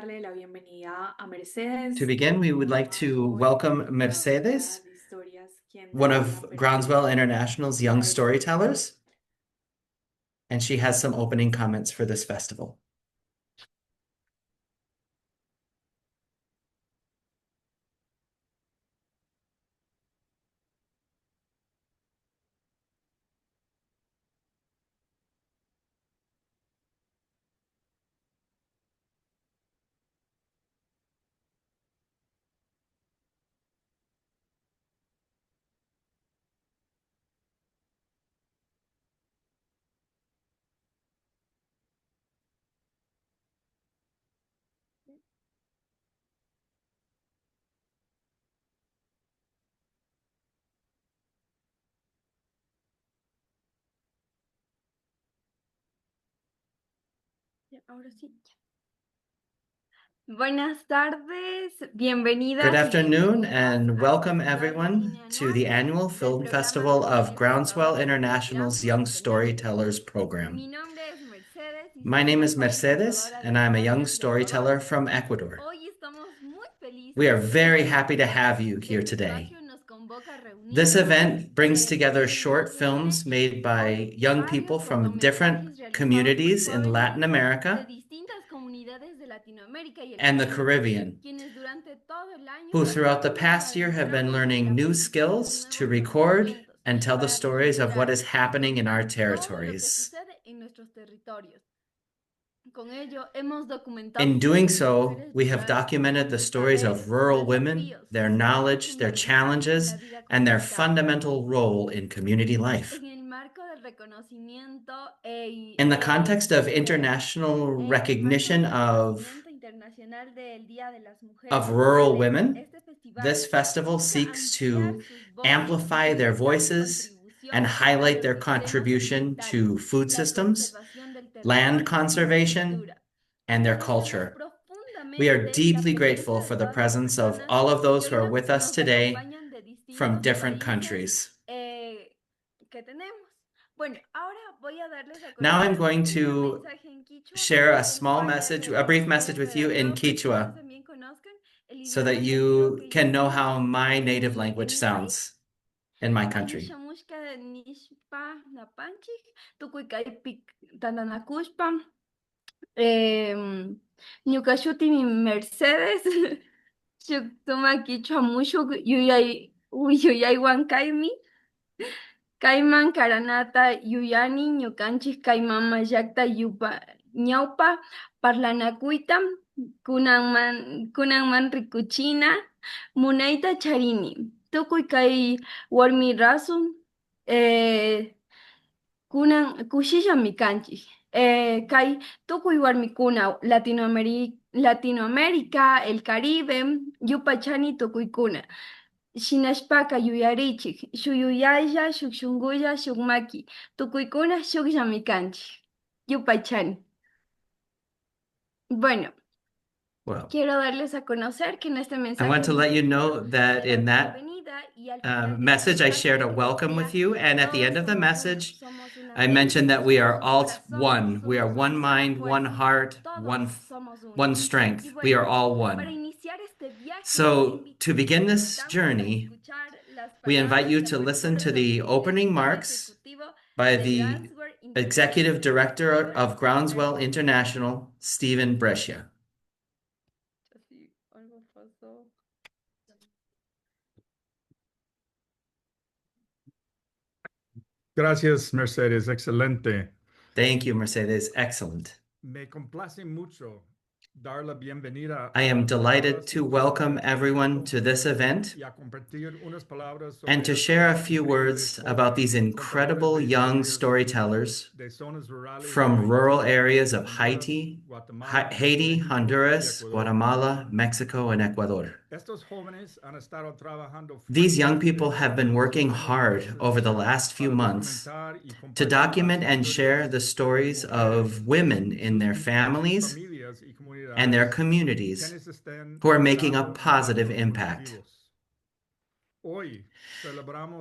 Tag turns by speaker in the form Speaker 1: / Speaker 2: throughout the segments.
Speaker 1: darle la bienvenida a Mercedes.
Speaker 2: To begin, we would like to welcome Mercedes, one of Groundswell International's young storytellers, and she has some opening comments for this festival.
Speaker 1: Ahora sí. Buenas tardes, bienvenidas.
Speaker 2: Good afternoon and welcome everyone to the annual film festival of Groundswell International's Young Storytellers Program. My name is Mercedes and I'm a young storyteller from Ecuador. We are very happy to have you here today. This event brings together short films made by young people from different communities in Latin America and the Caribbean, who throughout the past year have been learning new skills to record and tell the stories of what is happening in our territories. In doing so, we have documented the stories of rural women, their knowledge, their challenges, and their fundamental role in community life. In the context of international recognition of rural women, this festival seeks to amplify their voices and highlight their contribution to food systems, land conservation, and their culture. We are deeply grateful for the presence of all of those who are with us today from different countries. Now I'm going to share a brief message with you in Quechua so that you can know how my native language sounds in my country.
Speaker 1: Ñuka mi Mercedes, shuktuma kichwa mushuk yuyaywan kaymi. Kayman karanata yuyani ñukanchik kay mama llakta ñawpa parlanakuyta kunanman rikuchina munayta charini. Tukuy kay warmi rasu kunan kushishami kanchik. Kay tukuy warmikuna Latinoamérica, el Caribe, yupachani tukuykuna. Shinashpaka yuyarichik, shuyuyalla, shukshungulla, shukmaki, tukuykuna shukllami kanchik, yupachani. Bueno, quiero darles a conocer que en este mensaje
Speaker 2: I want to let you know that in that message, I shared a welcome with you. And at the end of the message, I mentioned that we are all one. We are one mind, one heart, one strength. We are all one. So to begin this journey, we invite you to listen to the opening remarks by the Executive Director of Groundswell International, Stephen Brescia.
Speaker 3: Gracias, Mercedes. Excelente.
Speaker 2: Thank you, Mercedes. Excellent.
Speaker 3: Me complace mucho dar la bienvenida.
Speaker 2: I am delighted to welcome everyone to this event and to share a few words about these incredible young storytellers from rural areas of Haiti, Honduras, Guatemala, Mexico, and Ecuador. These young people have been working hard over the last few months to document and share the stories of women in their families and their communities who are making a positive impact.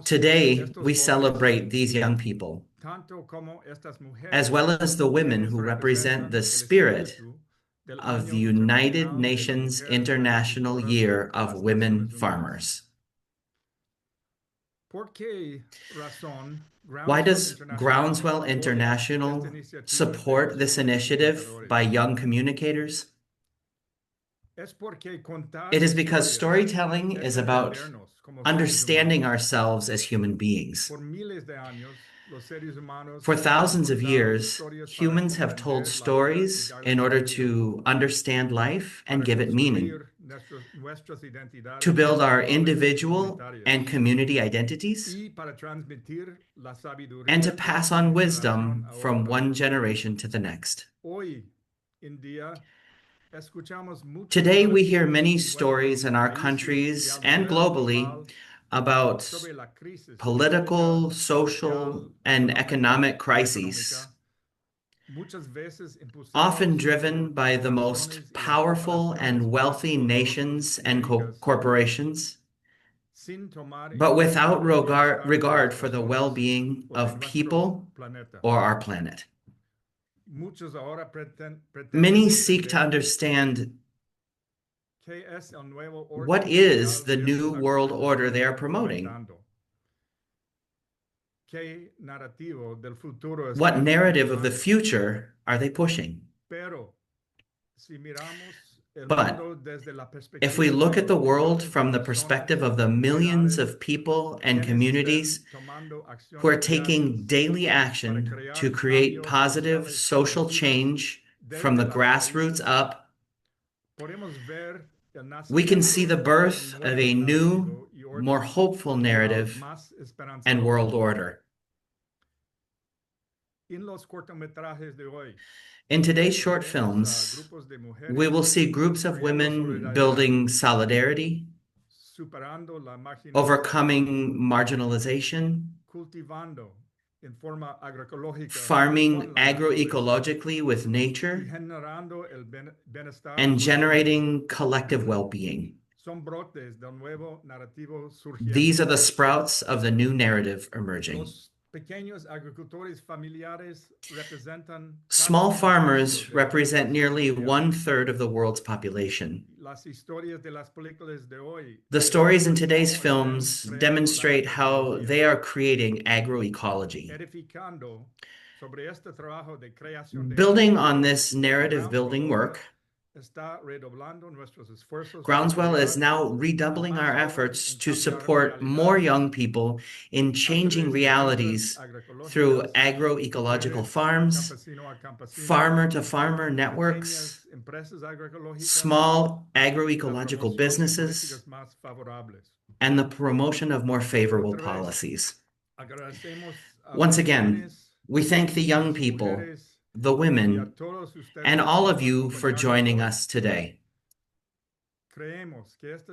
Speaker 2: Today, we celebrate these young people, as well as the women who represent the spirit of the United Nations International Year of Women Farmers. Why does Groundswell International support this initiative by young communicators? It is because storytelling is about understanding ourselves as human beings. For thousands of years, humans have told stories in order to understand life and give it meaning, to build our individual and community identities, and to pass on wisdom from one generation to the next. Today, we hear many stories in our countries and globally about political, social, and economic crises, often driven by the most powerful and wealthy nations and corporations, but without regard for the well-being of people or our planet. Many seek to understand what is the new world order they are promoting. What narrative of the future are they pushing? But if we look at the world from the perspective of the millions of people and communities who are taking daily action to create positive social change from the grassroots up, we can see the birth of a new, more hopeful narrative and world order. In today's short films, we will see groups of women building solidarity, overcoming marginalization, farming agroecologically with nature, and generating collective well-being. These are the sprouts of the new narrative emerging. Small farmers represent nearly 1/3 of the world's population. The stories in today's films demonstrate how they are creating agroecology. Building on this narrative building work, Groundswell is now redoubling our efforts to support more young people in changing realities through agroecological farms, farmer-to-farmer networks, small agroecological businesses, and the promotion of more favorable policies. Once again, we thank the young people, the women, and all of you for joining us today.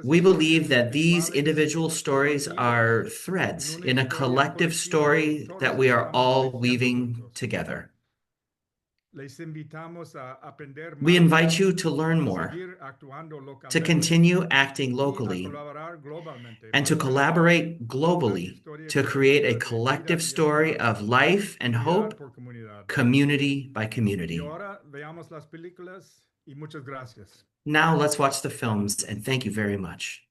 Speaker 2: We believe that these individual stories are threads in a collective story that we are all weaving together. We invite you to learn more, to continue acting locally, and to collaborate globally to create a collective story of life and hope, community by community. Now let's watch the films, and thank you very much.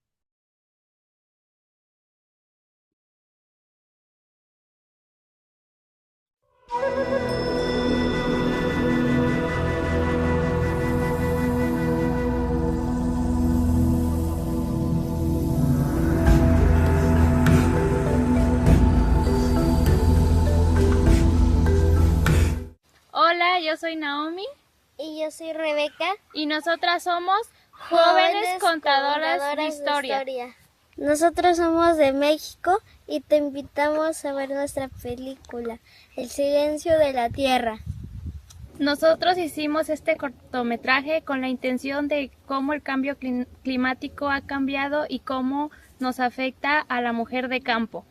Speaker 1: Hola, yo soy Naomi.
Speaker 4: Y yo soy Rebeca.
Speaker 1: Y nosotras somos Jóvenes Contadoras de Historia.
Speaker 4: Nosotros somos de México y te invitamos a ver nuestra película, El silencio de la tierra.
Speaker 1: Nosotros hicimos este cortometraje con la intención de cómo el cambio climático ha cambiado y cómo nos afecta a la mujer de campo.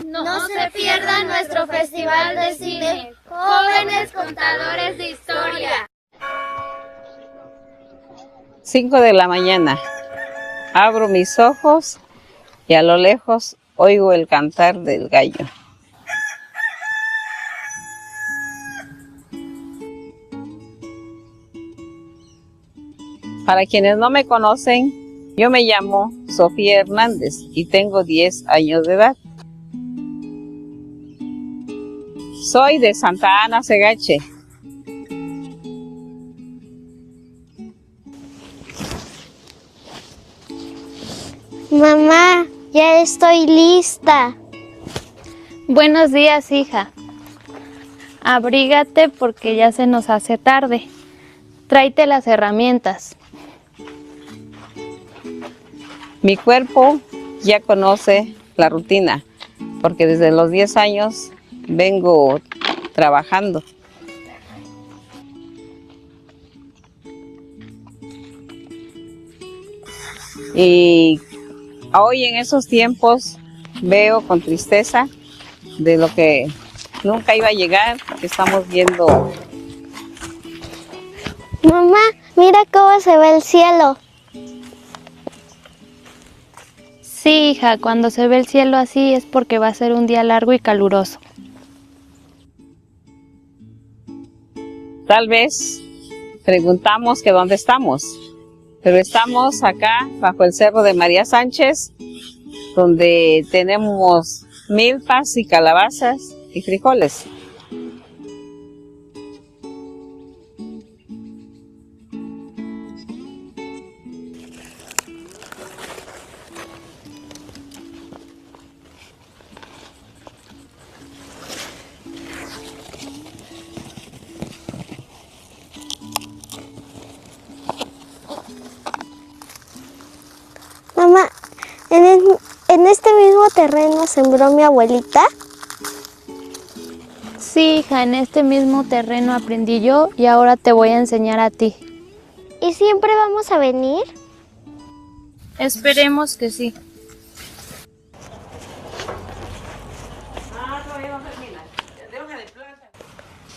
Speaker 4: No se pierdan nuestro festival de cine, Jóvenes Contadores de Historia.
Speaker 5: 5 de la mañana. Abro mis ojos y a lo lejos oigo el cantar del gallo. Para quienes no me conocen, yo me llamo Sofía Hernández y tengo 10 años de edad. Soy de Santa Ana, Segache.
Speaker 4: Mamá, ya estoy lista.
Speaker 1: Buenos días, hija. Abrígate porque ya se nos hace tarde. Tráete las herramientas.
Speaker 5: Mi cuerpo ya conoce la rutina, porque desde los 10 años vengo trabajando. Y hoy en esos tiempos veo con tristeza de lo que nunca iba a llegar, que estamos viendo.
Speaker 4: Mamá, mira cómo se ve el cielo.
Speaker 1: Sí, hija, cuando se ve el cielo así es porque va a ser un día largo y caluroso.
Speaker 5: Tal vez preguntamos que dónde estamos, pero estamos acá bajo el cerro de María Sánchez, donde tenemos milpas y calabazas y frijoles.
Speaker 4: Mamá, en este mismo terreno sembró mi abuelita.
Speaker 1: Sí, hija, en este mismo terreno aprendí yo y ahora te voy a enseñar a ti.
Speaker 4: ¿Y siempre vamos a venir?
Speaker 1: Esperemos que sí.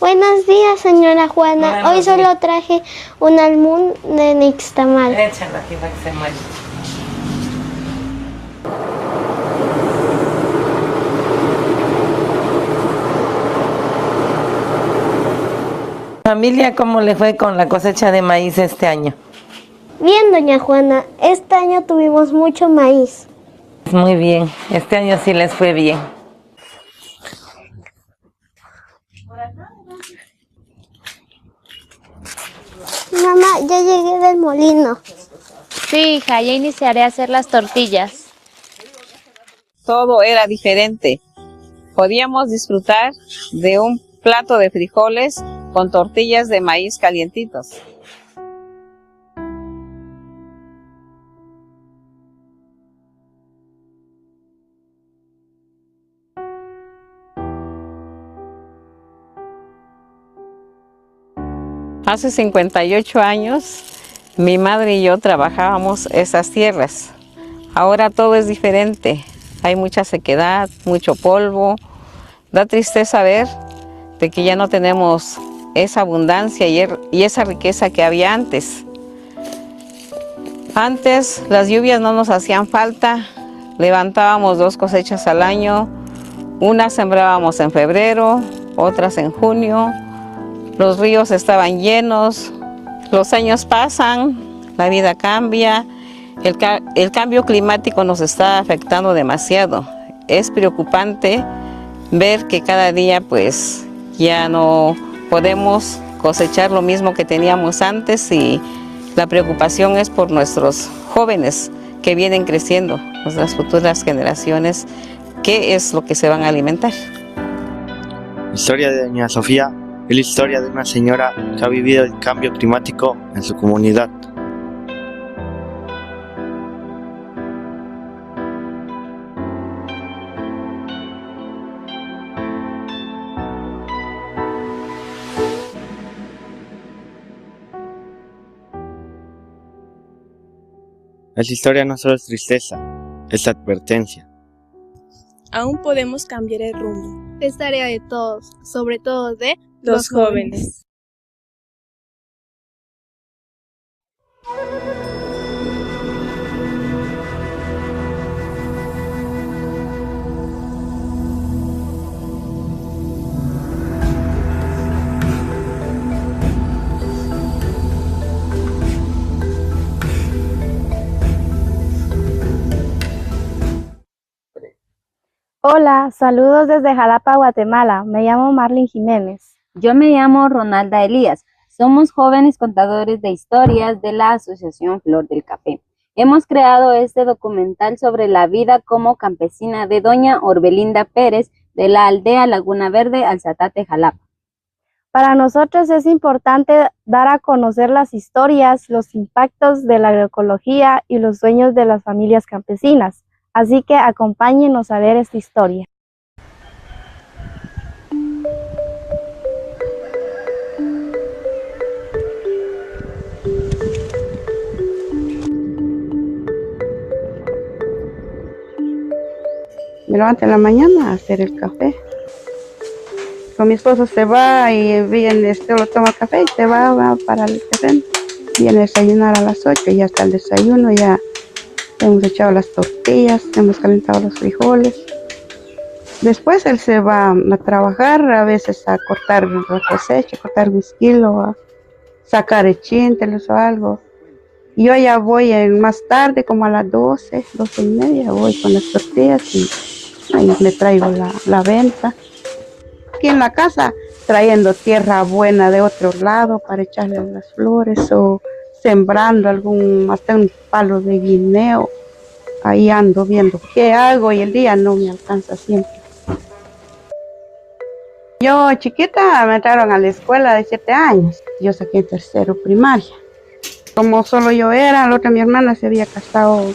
Speaker 4: Buenos días, señora Juana. Hoy solo traje un almún de nixtamal.
Speaker 5: Échala aquí para que se muera.
Speaker 6: Familia, ¿cómo le fue con la cosecha de maíz este año?
Speaker 4: Bien, doña Juana. Este año tuvimos mucho maíz.
Speaker 6: Muy bien, este año sí les fue bien.
Speaker 4: Mamá, ya llegué del molino.
Speaker 1: Sí, hija, ya iniciaré a hacer las tortillas.
Speaker 5: Todo era diferente. Podíamos disfrutar de un plato de frijoles con tortillas de maíz calientitos. Hace 58 años, mi madre y yo trabajábamos esas tierras. Ahora todo es diferente. Hay mucha sequedad, mucho polvo. Da tristeza ver de que ya no tenemos esa abundancia y esa riqueza que había antes. Antes las lluvias no nos hacían falta. Levantábamos 2 cosechas al año. Una sembrábamos en febrero, otras en junio. Los ríos estaban llenos, los años pasan, la vida cambia, el cambio climático nos está afectando demasiado. Es preocupante ver que cada día pues ya no podemos cosechar lo mismo que teníamos antes y la preocupación es por nuestros jóvenes que vienen creciendo, nuestras futuras generaciones, qué es lo que se van a alimentar.
Speaker 7: La historia de doña Sofía es la historia de una señora que ha vivido el cambio climático en su comunidad. Esta historia no solo es tristeza, es advertencia.
Speaker 8: Aún podemos cambiar el rumbo.
Speaker 9: Es tarea de todos, sobre todo de
Speaker 8: los jóvenes.
Speaker 10: Hola, saludos desde Jalapa, Guatemala. Me llamo Marlene Jiménez.
Speaker 11: Yo me llamo Ronalda Elías. Somos jóvenes contadores de historias de la Asociación Flor del Café. Hemos creado este documental sobre la vida como campesina de doña Orbelinda Pérez de la aldea Laguna Verde, Alzatate, Jalapa.
Speaker 10: Para nosotros es importante dar a conocer las historias, los impactos de la agroecología y los sueños de las familias campesinas. Así que acompáñenos a ver esta historia.
Speaker 12: Me levanto en la mañana a hacer el café. Con mi esposo se va y viene, lo toma el café y se va para el terreno. Viene a desayunar a las 8, ya está el desayuno, ya hemos echado las tortillas, hemos calentado los frijoles. Después él se va a trabajar, a veces a cortar la cosecha, cortar guisquilo, a sacar echintelos o algo. Yo ya voy más tarde, como a las 12:30, voy con las tortillas y ahí le traigo la venta. Aquí en la casa, trayendo tierra buena de otro lado para echarle las flores o sembrando hasta un palo de guineo. Ahí ando viendo qué hago y el día no me alcanza siempre. Yo chiquita me entraron a la escuela de 7 años. Yo saqué en tercero primaria. Como solo yo era, la otra mi hermana se había casado.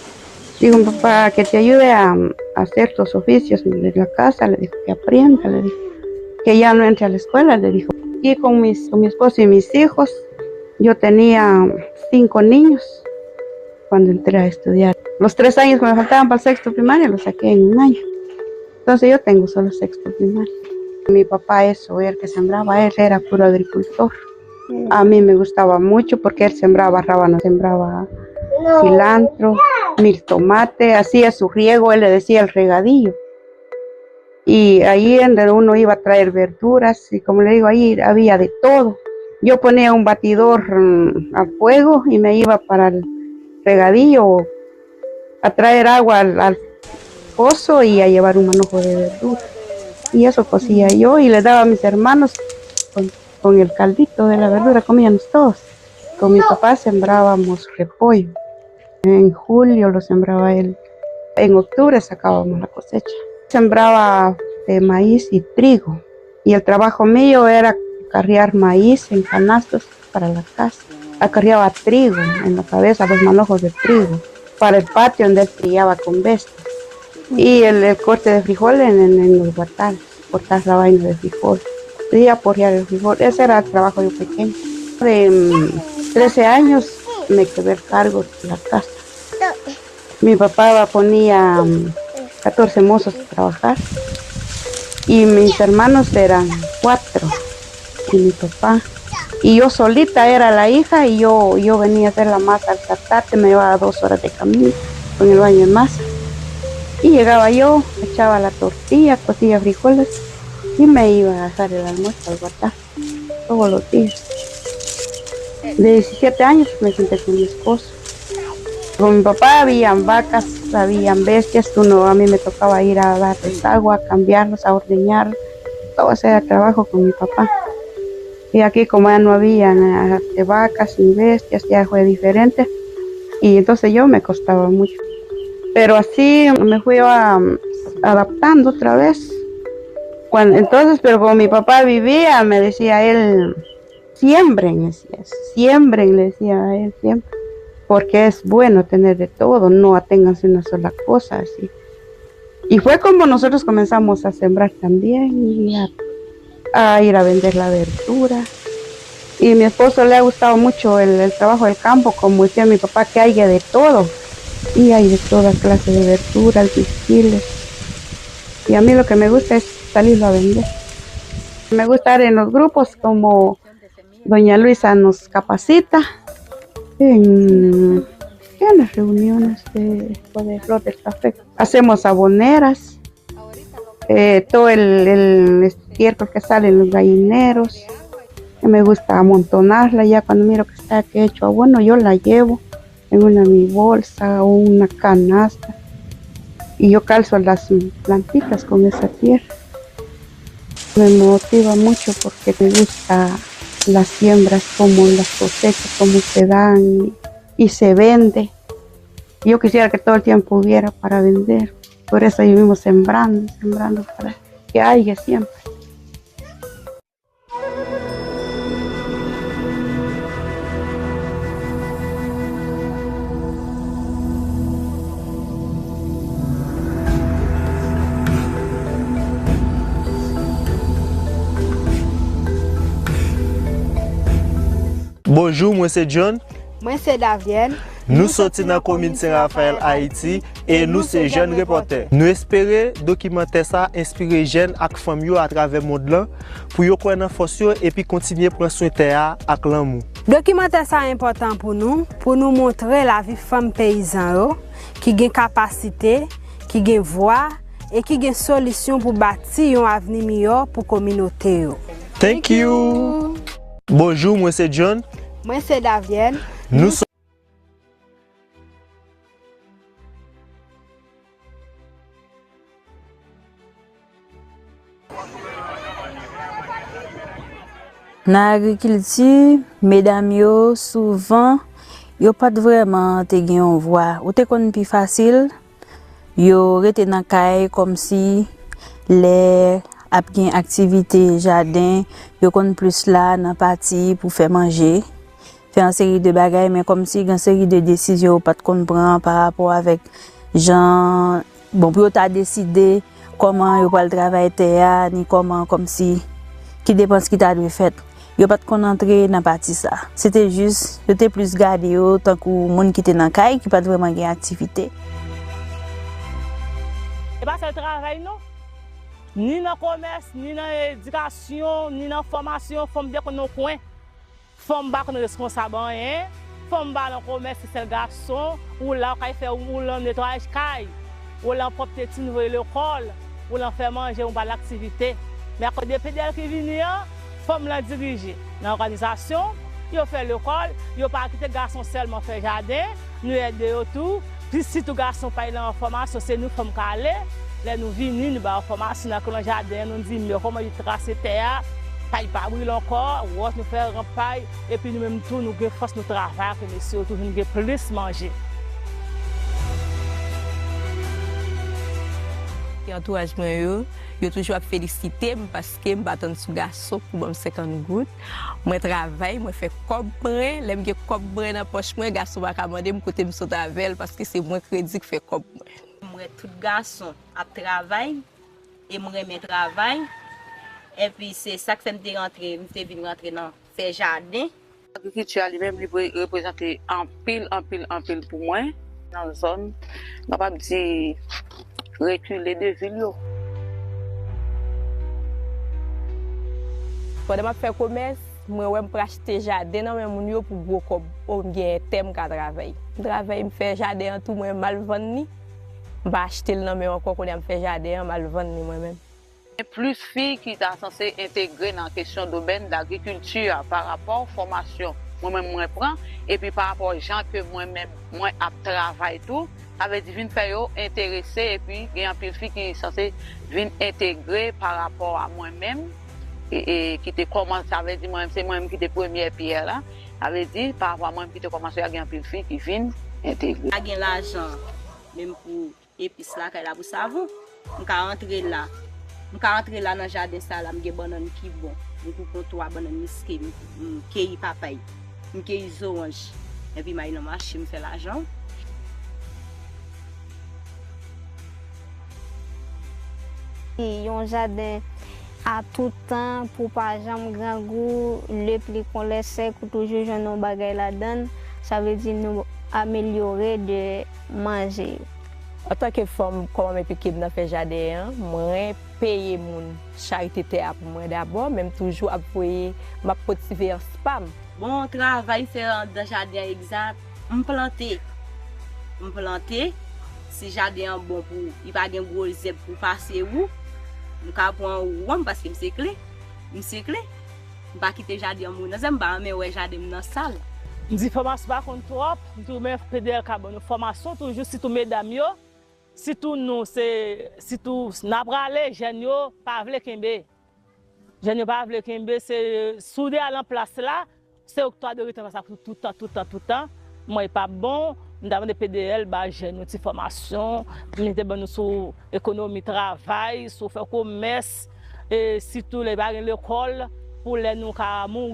Speaker 12: Dijo mi papá que te ayude a hacer tus oficios de la casa. Le dijo que aprenda, le dijo que ya no entre a la escuela, le dijo. Y con mi esposo y mis hijos, yo tenía 5 niños cuando entré a estudiar. Los 3 años que me faltaban para el sexto primaria los saqué en un año. Entonces yo tengo solo sexto primaria. Mi papá el que sembraba, él era puro agricultor. A mí me gustaba mucho porque él sembraba rábanos, sembraba cilantro, mil tomate, hacía su riego, él le decía el regadillo. Y ahí en donde uno iba a traer verduras y como le digo, ahí había de todo. Yo ponía un batidor al fuego y me iba para el regadillo a traer agua al pozo y a llevar un manojo de verduras. Y eso cocía yo y le daba a mis hermanos con el caldito de la verdura, comíamos todos. Con mi papá sembrábamos repollo. En julio lo sembraba él. En octubre sacábamos la cosecha. Sembraba maíz y trigo. Y el trabajo mío era acarrear maíz en canastos para la casa. Acarreaba trigo en la cabeza, los manojos de trigo, para el patio donde él trillaba con bestia. Y el corte de frijol en los guatales, cortar la vaina de frijol. Y aporrear el frijol. Ese era el trabajo yo pequeño. De 13 años me quedé el cargo de la casa. Mi papá ponía 14 mozos a trabajar y mis hermanos eran 4 y mi papá. Y yo solita era la hija y yo venía a hacer la masa al zatate, me llevaba 2 horas de camino con el baño de masa. Y llegaba yo, echaba la tortilla, cocía frijoles y me iba a hacer el almuerzo al guatá todos los días. De 17 años me senté con mi esposo. Con mi papá habían vacas, habían bestias, a mí me tocaba ir a darles agua, a cambiarlos, a ordeñar, todo ese era trabajo con mi papá. Y aquí como ya no habían vacas ni bestias, ya fue diferente y entonces yo me costaba mucho. Pero así me fui adaptando otra vez. Pero como mi papá vivía, me decía él, siembren, le decía a él siempre, porque es bueno tener de todo, no aténganse una sola cosa, así. Y fue como nosotros comenzamos a sembrar también y a ir a vender la verdura. Y a mi esposo le ha gustado mucho el trabajo del campo, como decía mi papá, que haya de todo. Y hay de toda clase de verduras, guisquiles. Y a mí lo que me gusta es salirlo a vender. Me gusta estar en los grupos como doña Luisa nos capacita en las reuniones de Flor del Café. Hacemos aboneras, todo el estiércol que sale en los gallineros. Me gusta amontonarla ya cuando miro que está hecho abono, yo la llevo en mi bolsa o una canasta y yo calzo las plantitas con esa tierra. Me motiva mucho porque me gusta las siembras, como las cosechas, cómo se dan y se vende. Yo quisiera que todo el tiempo hubiera para vender, por eso vivimos sembrando para que haya siempre.
Speaker 13: Bonjour, moi c'est John.
Speaker 9: Moi c'est Davienne.
Speaker 13: Nous sortis dans la commune Saint-Raphaël, Haïti, et nous c'est jeunes reporters. Nous espérons documenter ça, inspirer jeunes et femmes à travers le monde pour qu'ils connaissent force et puis continuer à prendre soin de terre avec l'amour.
Speaker 9: Documenter ça est important pour nous montrer la vie femme paysan qui a capacité, qui a voix et qui a solution pour bâtir un avenir meilleur pour la communauté.
Speaker 13: Thank you. Bonjour, moi c'est John.
Speaker 9: Moi c'est Davienne.
Speaker 13: Nous sommes
Speaker 14: dans l'agriculture, mesdames yo souvent yo pas vraiment te gen yon voix. Ou te kon plus facile, yo rete dans caille comme si les ap gen activité jardin, yo kon plus là dans parti pour faire manger, faire une série de bagages, mais comme si une série de décisions pas de comprendre par rapport avec gens bon pour ta décider comment yo va le travail terre ni comment comme si qui dépend ce qui t'a dû faire. Yo pas de entrer dans partie ça. C'était juste j'étais plus gardé tant que monde qui était dans caille qui pas vraiment gain activité.
Speaker 15: Et pas le travail non. Ni dans commerce, ni dans éducation, ni dans formation, femme bien qu'on coin. Femme pas qu'on responsable rien. Femme pas dans commerce c'est le garçon ou là quand fait ou là nettoyage caille. Ou là propre petit nouveau l'école, ou là faire manger ou pas l'activité. Mais quand des pédales qui viennent femme la diriger dans l'organisation, yo fait l'école, yo pas quitter garçon seulement faire jardin, nous aider autour. Puis si tout garçon pas en formation, c'est nous femmes calé, là nous venons nous ba formation dans le jardin, nous dit mais comment il tracer terre, paille pas brûler encore, ou nous faire paille et puis nous même tout nous force nous travail que monsieur tout nous plus manger.
Speaker 16: Entourage moi yo toujours féliciter parce que me battre sous garçon pour me 50 gouttes moi travaille moi fait cob brin l'aime que cob brin dans poche moi garçon va commander me côté me sauter avec parce que c'est moi crédit qui fait cob
Speaker 17: moi tout garçon a travail et moi mes travail et puis c'est ça que fait me rentrer dans faire jardin.
Speaker 5: L'agriculture lui-même représente en pile pour moi dans la zone capable de reculer de ville.
Speaker 16: Quand je fais commerce, je vais acheter jardin dans mon pour beaucoup de thème qu'à travailler. Je travaille, je fais jardin tout moi mal vendre. Je vais acheter le nom encore quand je fais jardin mal vendre moi-même.
Speaker 5: Plus filles qui sont censées intégrer dans la question de domaine d'agriculture par rapport à la formation. Moi-même, je prends. Et puis par rapport aux gens que moi-même, moi, travaille tout, ça veut dire venir faire intéresser et puis il y a un peu de filles qui sont censées venir intégrer par rapport à moi-même. Et qui te commence, ça veut dire moi-même, c'est moi-même qui te première pierre là. Ça veut dire par rapport à moi-même qui te commence à gagner un peu de filles qui viennent intégrer.
Speaker 17: Gagner l'argent, même pour épices là, qu'elle a pour savon, on peut rentrer là. On peut rentrer là dans le jardin, ça là, j'ai banane qui bon. On coupe 3 bananes misquées, qui papaye, qui orange. Et puis, je marche, je fais l'argent.
Speaker 4: Il y a un jardin à tout temps pour pas jamais grand goût, le plus qu'on laisse sec ou toujours jeune on bagaille la donne, ça veut dire nous améliorer de manger.
Speaker 16: En tant que femme, comme je suis dans le jardin, je paye mon charité pour moi d'abord, même toujours appuyer ma motiver en spam.
Speaker 17: Bon travail c'est dans le jardin exact, on planter. Si le jardin est bon pour, il va y avoir un gros zèbre pour passer où. Je prends un parce que je suis clé. Je suis clé. Je ne vais pas quitter le jardin. Je ne vais pas le jardin dans la salle.
Speaker 15: Je dis formation par contre trop. Je mets PDL carbone formation toujours si tous mesdames Surtout nous, c'est surtout n'a bralé jeune yo pas vle kembe. Jeune yo pas vle kembe, c'est soudé à la place là, c'est octroi de retenue ça tout le temps. Moi pas bon, nous avons des PDL ba jeune nous formation, nous avons nous sur économie travail, sur faire commerce et surtout les barres l'école pour les nous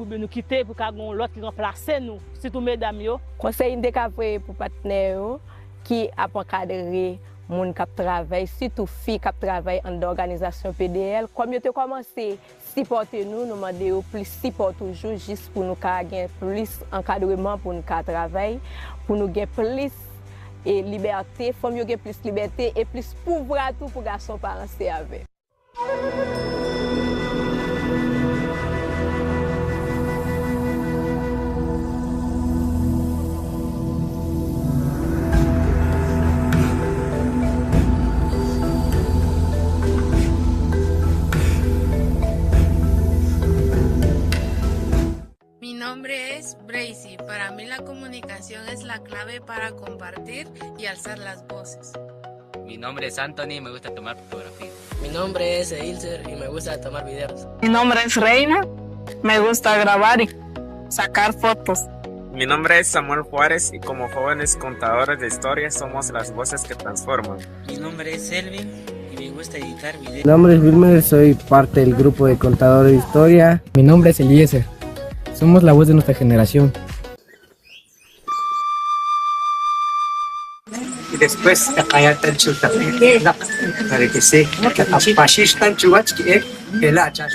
Speaker 15: nous quitter pour qu'on l'autre qui remplace nous, surtout mesdames yo.
Speaker 16: Conseil indécavé pour partenaires qui a encadré moun qui travaille, surtout filles qui travaillent en organisation PDL. Comme yo te commencé supporter nous demandons plus support toujours juste pour nous gagner plus encadrement pour nous travailler, pour nous gagner plus et liberté, faut mieux gagner plus liberté et plus pouvoir tout pour garçon parents avec.
Speaker 18: Mi nombre es Bracy. Para mí la comunicación es la clave para compartir y alzar las voces.
Speaker 19: Mi nombre es Anthony y me gusta tomar fotografías.
Speaker 20: Mi nombre es Ilser y me gusta tomar videos.
Speaker 21: Mi nombre es Reina. Me gusta grabar y sacar fotos.
Speaker 22: Mi nombre es Samuel Juárez y como jóvenes contadores de historias somos las voces que transforman.
Speaker 23: Mi nombre es Elvin y me gusta editar videos.
Speaker 24: Mi nombre es Wilmer, soy parte del grupo de contadores de historia.
Speaker 25: Mi nombre es Eliezer. Somos la voz de nuestra generación.
Speaker 26: Y después kayatan chuta para que se apashistan chuach que el achas.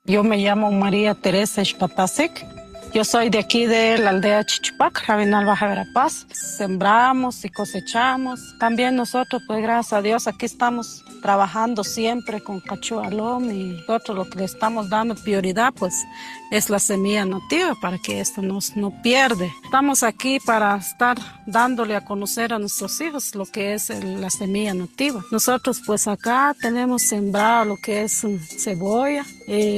Speaker 27: Yo me llamo María Teresa Xpatasek. Yo soy de aquí de la aldea Chichipac, Rabinal Baja Verapaz. Sembramos y cosechamos. También nosotros, pues gracias a Dios, aquí estamos trabajando siempre con cachualón y nosotros lo que le estamos dando prioridad, pues es la semilla nativa para que esto no pierde. Estamos aquí para estar dándole a conocer a nuestros hijos lo que es la semilla nativa. Nosotros pues acá tenemos sembrado lo que es cebolla,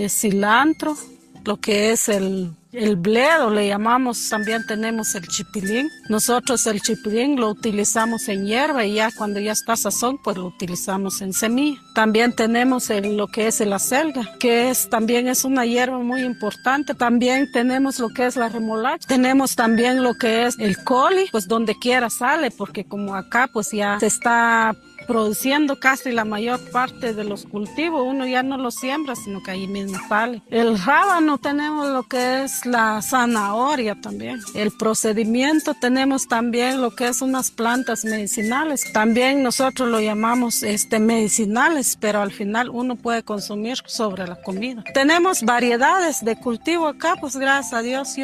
Speaker 27: cilantro, lo que es el bledo, le llamamos, también tenemos el chipilín. Nosotros el chipilín lo utilizamos en hierba y ya cuando ya está sazón, pues lo utilizamos en semilla. También tenemos lo que es la acelga, que también es una hierba muy importante. También tenemos lo que es la remolacha. Tenemos también lo que es el coli, pues donde quiera sale, porque como acá pues ya se está produciendo casi la mayor parte de los cultivos, uno ya no lo siembra, sino que ahí mismo sale. El rábano tenemos lo que es la zanahoria también. El procedimiento tenemos también lo que es unas plantas medicinales. También nosotros lo llamamos medicinales, pero al final uno puede consumir sobre la comida. Tenemos variedades de cultivo acá, pues gracias a Dios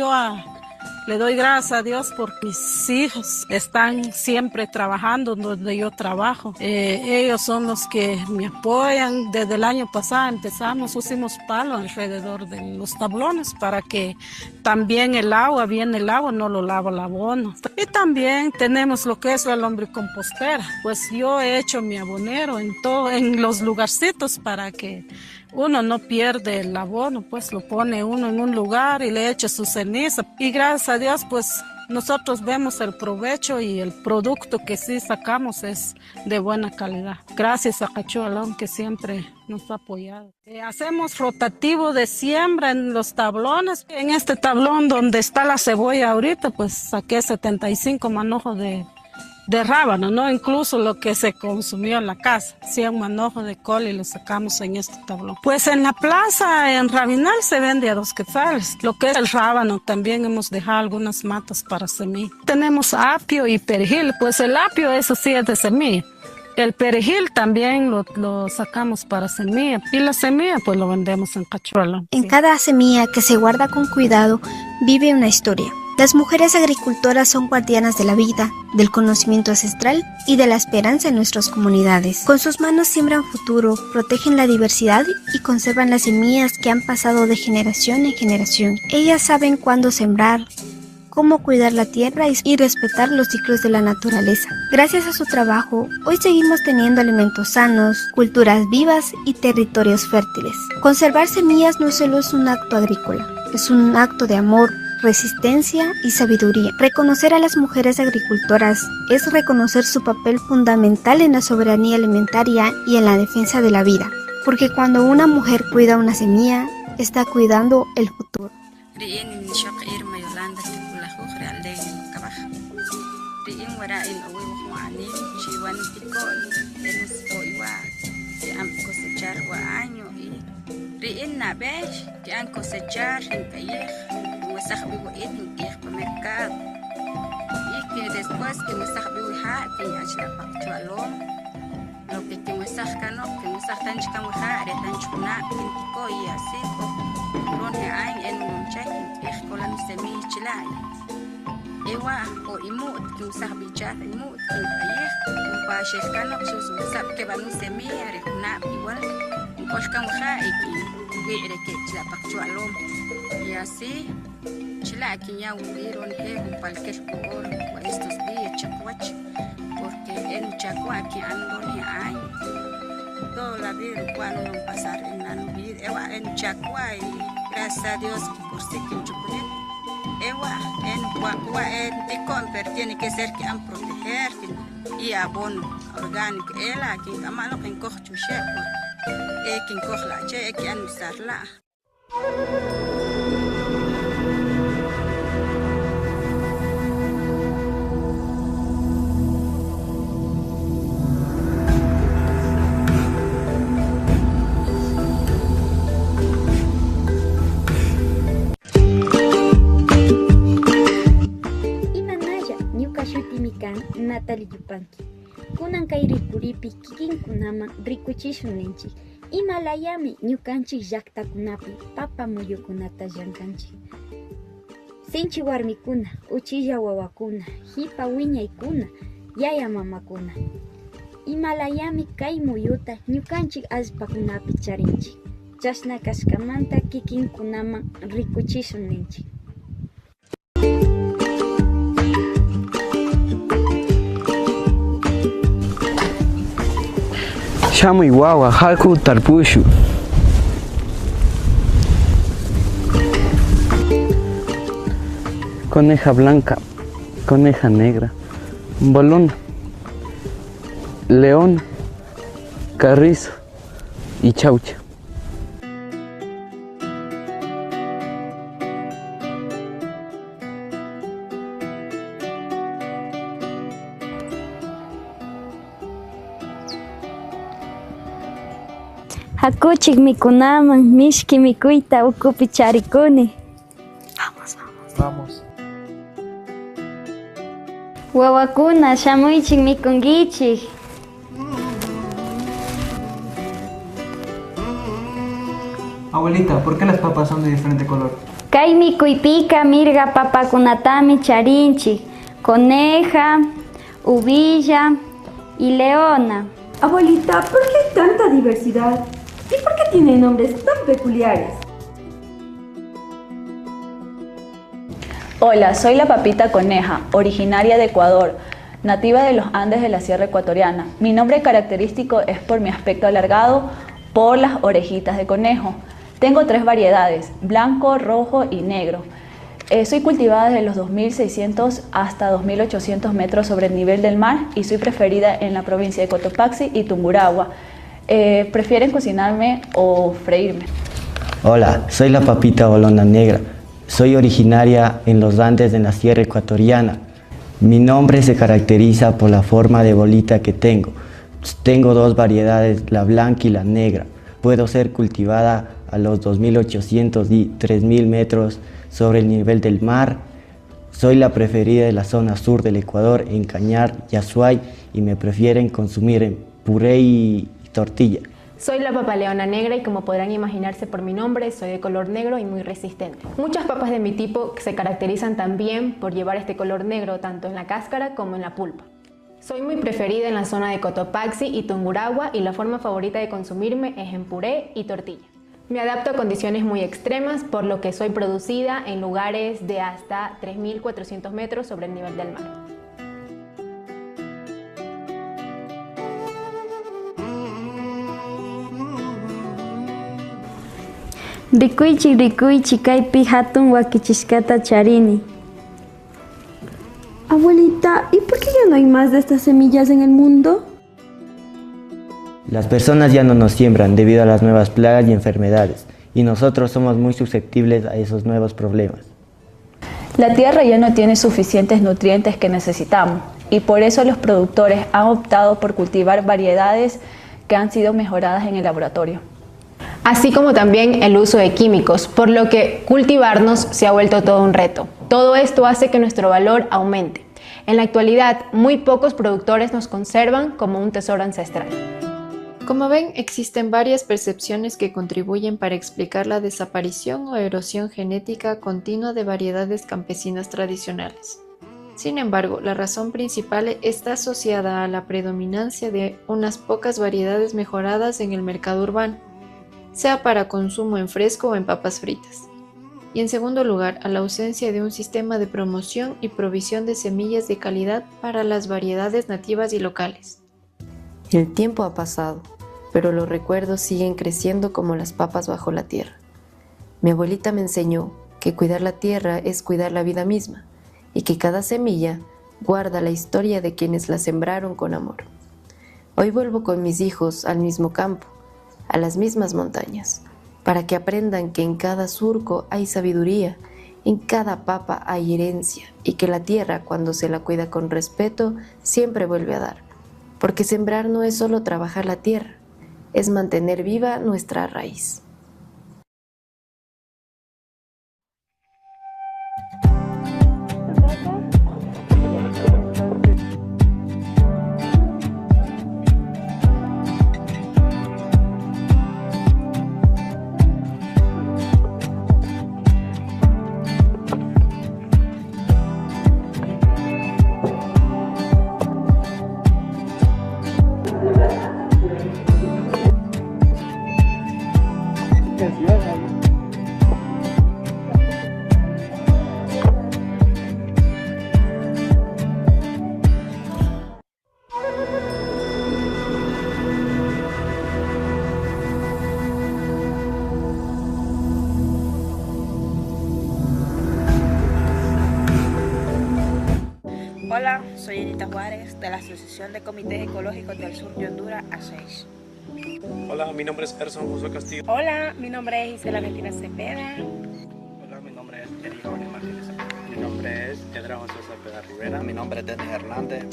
Speaker 27: le doy gracias a Dios porque mis hijos están siempre trabajando donde yo trabajo. Ellos son los que me apoyan. Desde el año pasado pusimos palo alrededor de los tablones para que también viene el agua, no lo lava el abono. Y también tenemos lo que es la lombricompostera. Pues yo he hecho mi abonero en los lugarcitos para que uno no pierde el abono, pues lo pone uno en un lugar y le echa su ceniza. Y gracias a Dios, pues nosotros vemos el provecho y el producto que sí sacamos es de buena calidad. Gracias a Cachualón que siempre nos ha apoyado. Hacemos rotativo de siembra en los tablones. En este tablón donde está la cebolla ahorita, pues saqué 75 manojos de rábano, ¿no? Incluso lo que se consumió en la casa, 100 manojos de col y lo sacamos en este tablón. Pues en la plaza, en Rabinal, se vende a 2 quetzales. Lo que es el rábano, también hemos dejado algunas matas para semilla. Tenemos apio y perejil, pues el apio, eso sí es de semilla. El perejil también lo sacamos para semilla y la semilla pues lo vendemos en Cachualón.
Speaker 28: En cada semilla que se guarda con cuidado vive una historia. Las mujeres agricultoras son guardianas de la vida, del conocimiento ancestral y de la esperanza en nuestras comunidades. Con sus manos siembran futuro, protegen la diversidad y conservan las semillas que han pasado de generación en generación. Ellas saben cuándo sembrar, cómo cuidar la tierra y respetar los ciclos de la naturaleza. Gracias a su trabajo, hoy seguimos teniendo alimentos sanos, culturas vivas y territorios fértiles. Conservar semillas no solo es un acto agrícola, es un acto de amor, resistencia y sabiduría. Reconocer a las mujeres agricultoras es reconocer su papel fundamental en la soberanía alimentaria y en la defensa de la vida, porque cuando una mujer cuida una semilla, está cuidando el futuro.
Speaker 1: Riin na besh, que han cosechar en calleja, como está vivo en el mercado. Y que después que me está vivo que ya se la pactualó, lo que me está cano, que me está tan chica mujer, de tan chuna, pintico y así, con que hay en un cheque, es con la semilla Ewa o imut que me está bichar, imut que calleja, para checano, que se sabe que va a semilla, de igual. Oskan waxa igire que la pactualom y así chila aquí ya hubieron un palque por estos días chacuach porque en chacua aquí ando ni hay todo la vida cuando no pasar en la vida ewa en chacua y gracias a Dios por sí que chucunet ewa en guagua en ticón pero tiene que ser que han proteger y abono orgánico ela que amalo que coge chuche quien coge la che, quien usarla.
Speaker 2: Imanaya, ñuka shutimi kan Natalie Yupanqui. Kunan kay rikuripi kikinkunaman rikuchishunninchik. Himalayami ñukanchik llaqtakunapi papa muyukunata llankanchik. Sinchi warmikuna, uchilla wawakuna, hipa wiñaykuna, yaya mamakuna. Himalayami kay muyuta ñukanchik allpakunapi charinchik. Chashna kashkamanta kikinkunaman rikuchishunninchik.
Speaker 3: Shamuy wawa halku tarpushu. Coneja blanca, coneja negra, bolona, leona, carrizo y chaucha.
Speaker 2: Hakuchik mikunaman mishki mikuyta ukupi charikuni.
Speaker 3: Vamos.
Speaker 2: Wawakuna shamuychik mikunkichik.
Speaker 6: Abuelita, ¿por qué las papas son de diferente color?
Speaker 2: Kay mikuypika mirga papakunatami charinchik. Coneja, uvilla y leona.
Speaker 7: Abuelita, ¿por qué hay tanta diversidad? ¿Y por qué tienen nombres tan peculiares?
Speaker 8: Hola, soy la papita coneja, originaria de Ecuador, nativa de los Andes de la Sierra Ecuatoriana. Mi nombre característico es por mi aspecto alargado, por las orejitas de conejo. Tengo 3 variedades, blanco, rojo y negro. Soy cultivada desde los 2.600 hasta 2.800 metros sobre el nivel del mar y soy preferida en la provincia de Cotopaxi y Tungurahua. ¿Prefieren cocinarme o freírme?
Speaker 10: Hola, soy la papita bolona negra. Soy originaria en los Andes de la Sierra Ecuatoriana. Mi nombre se caracteriza por la forma de bolita que tengo. Tengo 2 variedades, la blanca y la negra. Puedo ser cultivada a los 2.800 y 3.000 metros sobre el nivel del mar. Soy la preferida de la zona sur del Ecuador, en Cañar y Azuay, y me prefieren consumir en puré y tortilla.
Speaker 11: Soy la papa leona negra y como podrán imaginarse por mi nombre, soy de color negro y muy resistente. Muchas papas de mi tipo se caracterizan también por llevar este color negro tanto en la cáscara como en la pulpa. Soy muy preferida en la zona de Cotopaxi y Tungurahua y la forma favorita de consumirme es en puré y tortilla. Me adapto a condiciones muy extremas, por lo que soy producida en lugares de hasta 3.400 metros sobre el nivel del mar.
Speaker 2: Rikuychi kaypi hatun wakichishkata charini.
Speaker 7: Abuelita, ¿y por qué ya no hay más de estas semillas en el mundo?
Speaker 10: Las personas ya no nos siembran debido a las nuevas plagas y enfermedades, y nosotros somos muy susceptibles a esos nuevos problemas.
Speaker 8: La tierra ya no tiene suficientes nutrientes que necesitamos, y por eso los productores han optado por cultivar variedades que han sido mejoradas en el laboratorio.
Speaker 11: Así como también el uso de químicos, por lo que cultivarnos se ha vuelto todo un reto. Todo esto hace que nuestro valor aumente. En la actualidad, muy pocos productores nos conservan como un tesoro ancestral.
Speaker 4: Como ven, existen varias percepciones que contribuyen para explicar la desaparición o erosión genética continua de variedades campesinas tradicionales. Sin embargo, la razón principal está asociada a la predominancia de unas pocas variedades mejoradas en el mercado urbano, sea para consumo en fresco o en papas fritas. Y en segundo lugar, a la ausencia de un sistema de promoción y provisión de semillas de calidad para las variedades nativas y locales.
Speaker 5: El tiempo ha pasado, pero los recuerdos siguen creciendo como las papas bajo la tierra. Mi abuelita me enseñó que cuidar la tierra es cuidar la vida misma y que cada semilla guarda la historia de quienes la sembraron con amor. Hoy vuelvo con mis hijos al mismo campo, a las mismas montañas, para que aprendan que en cada surco hay sabiduría, en cada papa hay herencia y que la tierra, cuando se la cuida con respeto, siempre vuelve a dar. Porque sembrar no es solo trabajar la tierra, es mantener viva nuestra raíz.
Speaker 9: Hola, soy Edita Juárez de la Asociación de Comités Ecológicos del Sur de Honduras, ASEIS.
Speaker 12: Hola, mi nombre es Gerson José Castillo.
Speaker 9: Hola, mi nombre es Isela Valentina Cepeda.
Speaker 13: Hola, mi nombre es Erika Martínez. Mi nombre es Edra José Cepeda Rivera. Mi nombre es Denis Hernández.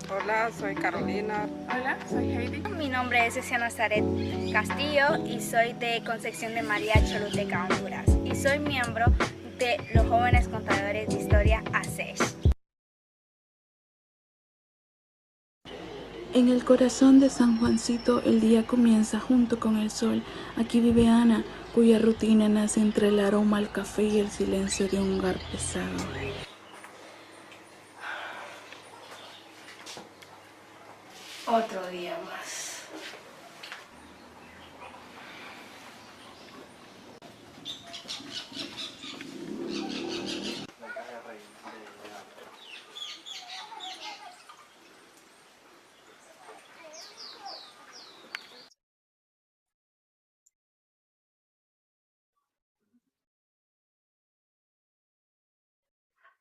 Speaker 14: Hola, soy Carolina.
Speaker 15: Hola, soy Heidi.
Speaker 17: Mi nombre es Cecilia Nazaret Castillo y soy de Concepción de María, Choluteca, Honduras. Y soy miembro de los Jóvenes Contadores de Historia, ASEIS.
Speaker 29: En el corazón de San Juancito el día comienza junto con el sol. Aquí vive Ana, cuya rutina nace entre el aroma al café y el silencio de un hogar pesado.
Speaker 17: Otro día más.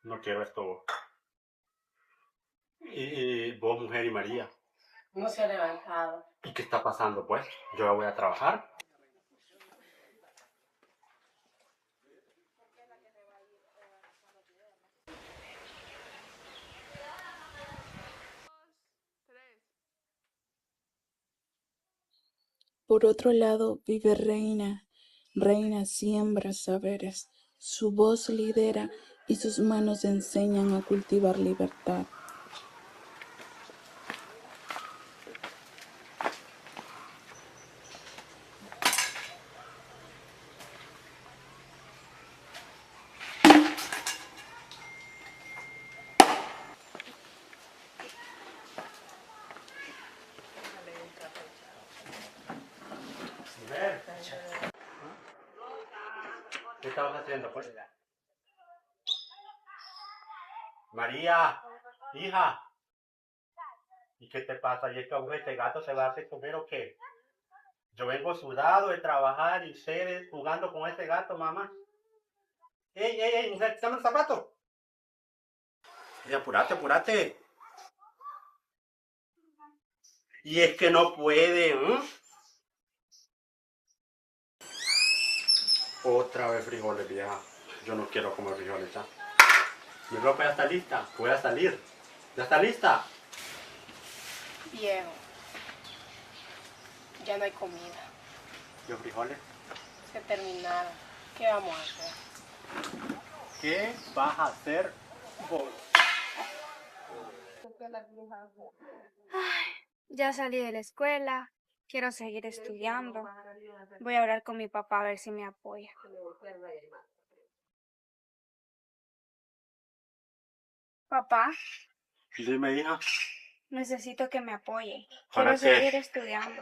Speaker 30: No quiero esto. Y vos, mujer y María.
Speaker 15: No se ha levantado.
Speaker 30: ¿Y qué está pasando, pues? Yo voy a trabajar.
Speaker 29: Por otro lado vive Reina. Reina siembra saberes. Su voz lidera y sus manos enseñan a cultivar libertad.
Speaker 30: estabas haciendo, pues? María, hija. ¿Y qué te pasa? ¿Y este gato se va a hacer comer o qué? Yo vengo sudado de trabajar y ustedes jugando con este gato, mamá. ¡Ey, mujer, dame el zapato! Apúrate, apúrate. Y es que no puede, ¿eh? Otra vez frijoles, vieja. Yo no quiero comer frijoles, ¿ya? Mi ropa ya está lista. Voy a salir. ¿Ya está lista?
Speaker 15: Viejo, ya no hay comida.
Speaker 30: ¿Los frijoles?
Speaker 15: Se terminaron. ¿Qué vamos a hacer?
Speaker 30: ¿Qué vas a hacer vos?
Speaker 17: Ay, ya salí de la escuela, quiero seguir estudiando. Voy a hablar con mi papá a ver si me apoya. Papá,
Speaker 30: Dime, hija.
Speaker 17: necesito que me apoye.
Speaker 30: ¿Para
Speaker 17: Quiero
Speaker 30: qué?
Speaker 17: seguir estudiando.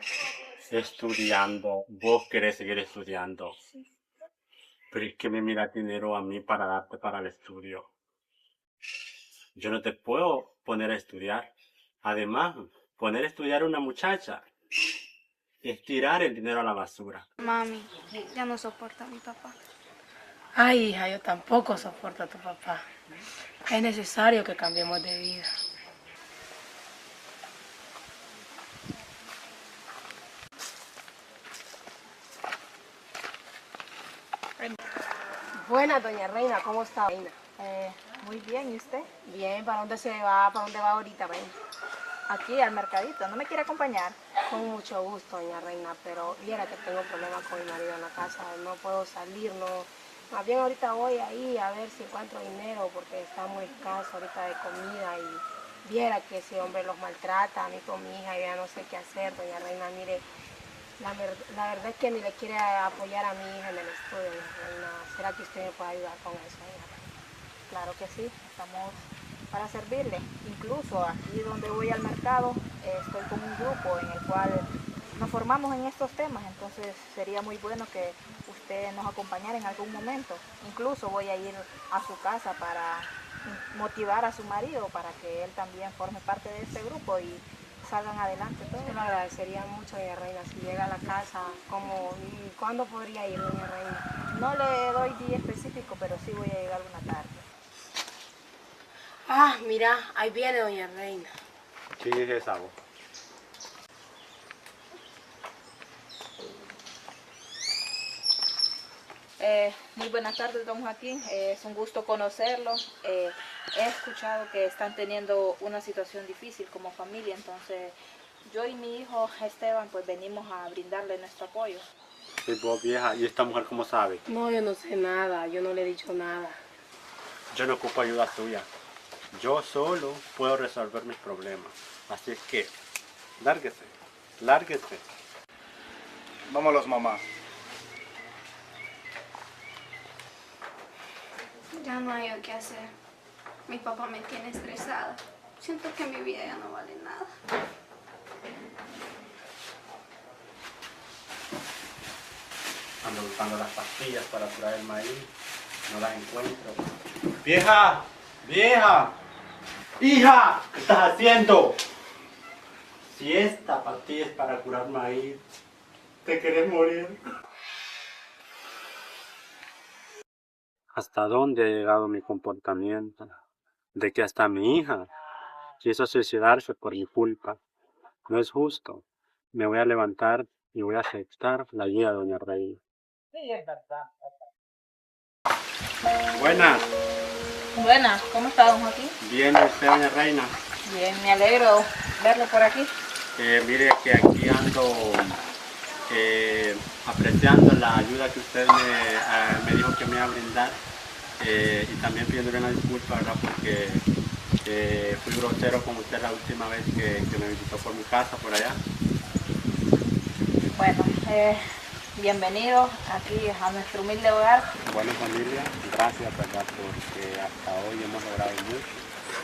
Speaker 30: Estudiando. Vos querés seguir estudiando.
Speaker 17: Sí.
Speaker 30: Pero es que me mira dinero a mí para darte para el estudio. Yo no te puedo poner a estudiar. Además, poner a estudiar a una muchacha es tirar el dinero a la basura.
Speaker 17: Mami, ya no soporto a mi papá.
Speaker 15: Ay, hija, yo tampoco soporto a tu papá. Es necesario que cambiemos de vida. Buenas, doña Reina, ¿cómo está, Reina?
Speaker 9: Muy bien, ¿y usted?
Speaker 15: Bien, ¿para dónde se va? ¿Para dónde va ahorita, Reina?
Speaker 9: Aquí al mercadito, ¿no me quiere acompañar?
Speaker 15: Con mucho gusto, doña Reina, pero viera que tengo problemas con mi marido en la casa, no puedo salir, no. Más bien ahorita voy ahí a ver si encuentro dinero porque está muy escaso ahorita de comida y viera que ese hombre los maltrata, a mí con mi hija, yo ya no sé qué hacer, doña Reina, mire, la verdad es que ni le quiere apoyar a mi hija en el estudio, doña Reina. ¿Será que usted me puede ayudar con eso, doña Reina?
Speaker 9: Claro que sí, estamos para servirle. Incluso aquí donde voy al mercado, estoy con un grupo en el cual nos formamos en estos temas, entonces sería muy bueno que usted nos acompañara en algún momento. Incluso voy a ir a su casa para motivar a su marido para que él también forme parte de este grupo y salgan adelante todos.
Speaker 15: Yo le agradecería mucho, doña Reina, si llega a la casa, ¿cómo y cuándo podría ir, doña Reina?
Speaker 9: No le doy día específico, pero sí voy a llegar una tarde.
Speaker 15: Ah, mira, ahí viene doña Reina.
Speaker 30: ¿Quién es esa voz?
Speaker 9: Muy buenas tardes, don Joaquín. Es un gusto conocerlo. He escuchado que están teniendo una situación difícil como familia, entonces yo y mi hijo Esteban pues venimos a brindarle nuestro apoyo.
Speaker 30: Sí, vos, vieja. ¿Y esta mujer cómo sabe?
Speaker 15: No, yo no sé nada, yo no le he dicho nada.
Speaker 30: Yo no ocupo ayuda tuya. Yo solo puedo resolver mis problemas. Así es que, lárguese, lárguese.
Speaker 13: Vámonos, mamá.
Speaker 17: Ya no hay qué hacer. Mi papá me tiene estresada. Siento que mi vida ya no vale nada.
Speaker 30: Ando buscando las pastillas para curar el maíz. No las encuentro. ¡Vieja! ¡Vieja! ¡Hija! ¿Qué estás haciendo? Si esta pastilla es para curar maíz, ¿te querés morir? ¿Hasta dónde ha llegado mi comportamiento? De que hasta mi hija quiso suicidarse por mi culpa. No es justo. Me voy a levantar y voy a aceptar la guía de doña Reina.
Speaker 9: Sí, es verdad.
Speaker 30: Buenas.
Speaker 9: Buenas, ¿cómo está, don Joaquín?
Speaker 30: Bien, ¿y usted, doña Reina?
Speaker 9: Bien, me alegro verlo por aquí.
Speaker 30: Mire que aquí ando apreciando la ayuda que usted me dijo que me iba a brindar y también pidiéndole una disculpa, ¿verdad? Porque fui grosero con usted la última vez que me visitó por mi casa, por allá.
Speaker 9: Bueno, bienvenido aquí a nuestro humilde hogar.
Speaker 30: Bueno, familia, gracias, ¿verdad? Porque hasta hoy hemos logrado mucho,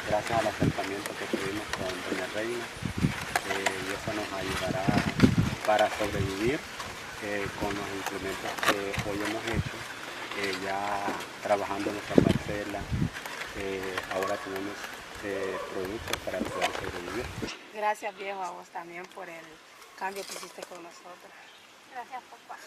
Speaker 30: gracias al acercamiento que tuvimos con doña Reina, y eso nos ayudará para sobrevivir con los implementos que hoy hemos hecho.
Speaker 13: ya trabajando en nuestra parcela, ahora tenemos productos para poder sobrevivir.
Speaker 15: Gracias, viejo, a vos también por el cambio que hiciste con nosotros.
Speaker 17: Gracias, papá.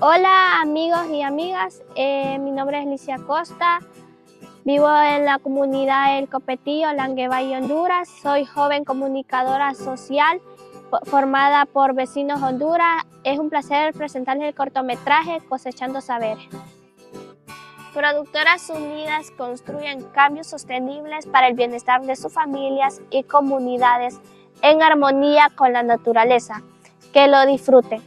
Speaker 16: Hola amigos y amigas, mi nombre es Licia Costa, vivo en la comunidad El Copetillo, Langueva y Honduras. Soy joven comunicadora social formada por Vecinos Honduras. Es un placer presentarles el cortometraje Cosechando Saberes. Productoras unidas construyen cambios sostenibles para el bienestar de sus familias y comunidades en armonía con la naturaleza. Que lo disfruten.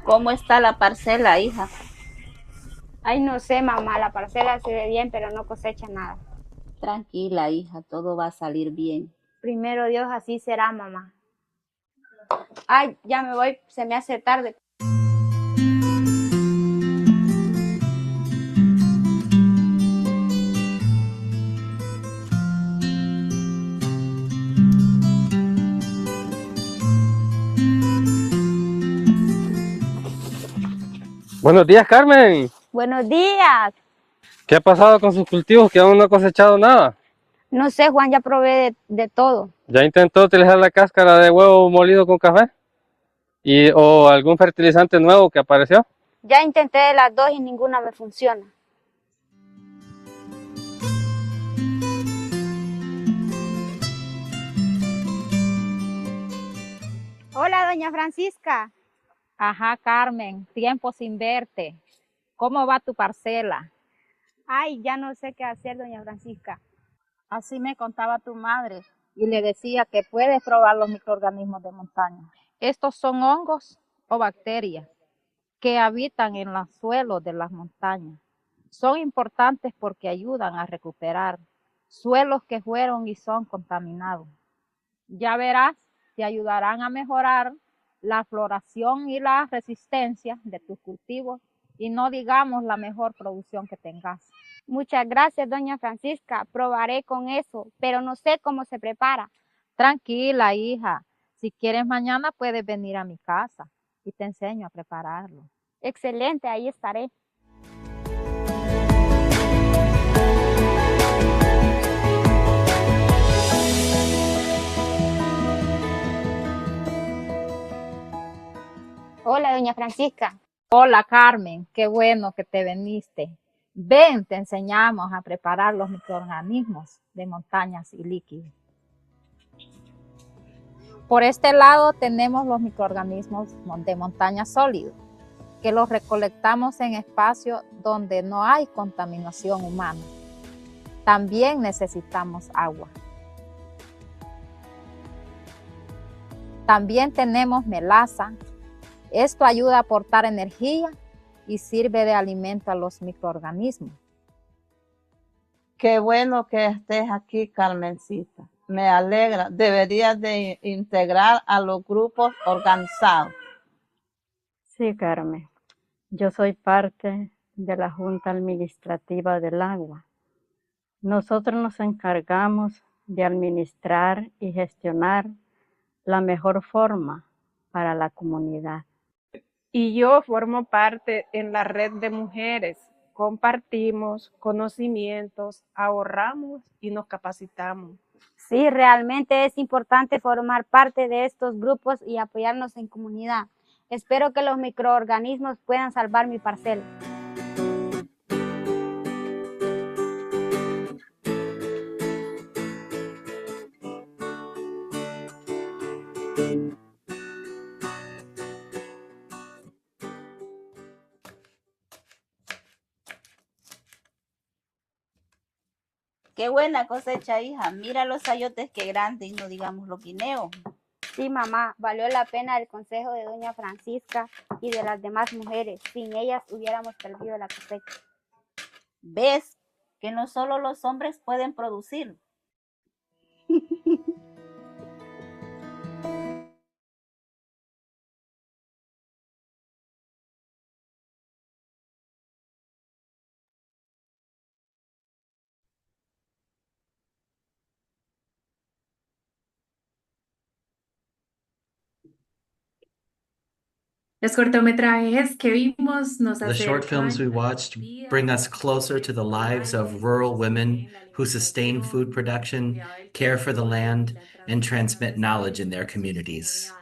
Speaker 18: ¿Cómo está la parcela, hija?
Speaker 16: Ay, no sé, mamá, la parcela se ve bien, pero no cosecha nada.
Speaker 18: Tranquila, hija, todo va a salir bien.
Speaker 16: Primero Dios, así será, mamá. Ay, ya me voy, se me hace tarde.
Speaker 12: Buenos días, Carmen.
Speaker 16: Buenos días.
Speaker 12: ¿Qué ha pasado con sus cultivos que aún no ha cosechado nada?
Speaker 16: No sé, Juan, ya probé de todo.
Speaker 12: ¿Ya intentó utilizar la cáscara de huevo molido con café? ¿O algún fertilizante nuevo que apareció?
Speaker 16: Ya intenté las dos y ninguna me funciona. Hola, doña Francisca.
Speaker 19: Ajá, Carmen, tiempo sin verte. ¿Cómo va tu parcela?
Speaker 16: Ay, ya no sé qué hacer, doña Francisca.
Speaker 19: Así me contaba tu madre y le decía que puedes probar los microorganismos de montaña. Estos son hongos o bacterias que habitan en los suelos de las montañas. Son importantes porque ayudan a recuperar suelos que fueron y son contaminados. Ya verás, te ayudarán a mejorar la floración y la resistencia de tus cultivos y no digamos la mejor producción que tengas.
Speaker 16: Muchas gracias, doña Francisca. Probaré con eso, pero no sé cómo se prepara.
Speaker 19: Tranquila, hija. Si quieres mañana puedes venir a mi casa y te enseño a prepararlo.
Speaker 16: Excelente, ahí estaré. Hola, doña Francisca.
Speaker 19: Hola, Carmen. Qué bueno que te viniste. Ven, te enseñamos a preparar los microorganismos de montañas y líquidos. Por este lado tenemos los microorganismos de montaña sólidos, que los recolectamos en espacios donde no hay contaminación humana. También necesitamos agua. También tenemos melaza. Esto ayuda a aportar energía y sirve de alimento a los microorganismos.
Speaker 20: Qué bueno que estés aquí, Carmencita. Me alegra. Deberías de integrar a los grupos organizados.
Speaker 21: Sí, Carmen. Yo soy parte de la Junta Administrativa del Agua. Nosotros nos encargamos de administrar y gestionar la mejor forma para la comunidad.
Speaker 14: Y yo formo parte en la red de mujeres
Speaker 1: compartimos conocimientos, ahorramos y nos capacitamos.
Speaker 3: Sí, realmente es importante formar parte de estos grupos y apoyarnos en comunidad. Espero que los microorganismos puedan salvar mi parcela.
Speaker 18: Qué buena cosecha, hija. Mira los sayotes qué grandes y no digamos los guineos.
Speaker 3: Sí, mamá, valió la pena el consejo de doña Francisca y de las demás mujeres. Sin ellas hubiéramos perdido la cosecha.
Speaker 18: ¿Ves que no solo los hombres pueden producir?
Speaker 6: Los cortometrajes que vimos nos
Speaker 22: The short films we
Speaker 6: acercan
Speaker 22: watched bring us closer to the lives of rural women who sustain food production, care for the land, and transmit knowledge in their communities.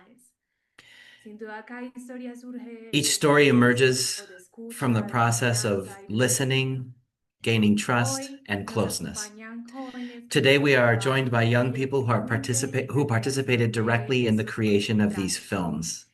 Speaker 6: Sin duda, cada historia surge
Speaker 22: Each story emerges from the process of listening, gaining trust, and closeness. Today, we are joined by young people who participated directly in the creation of these films.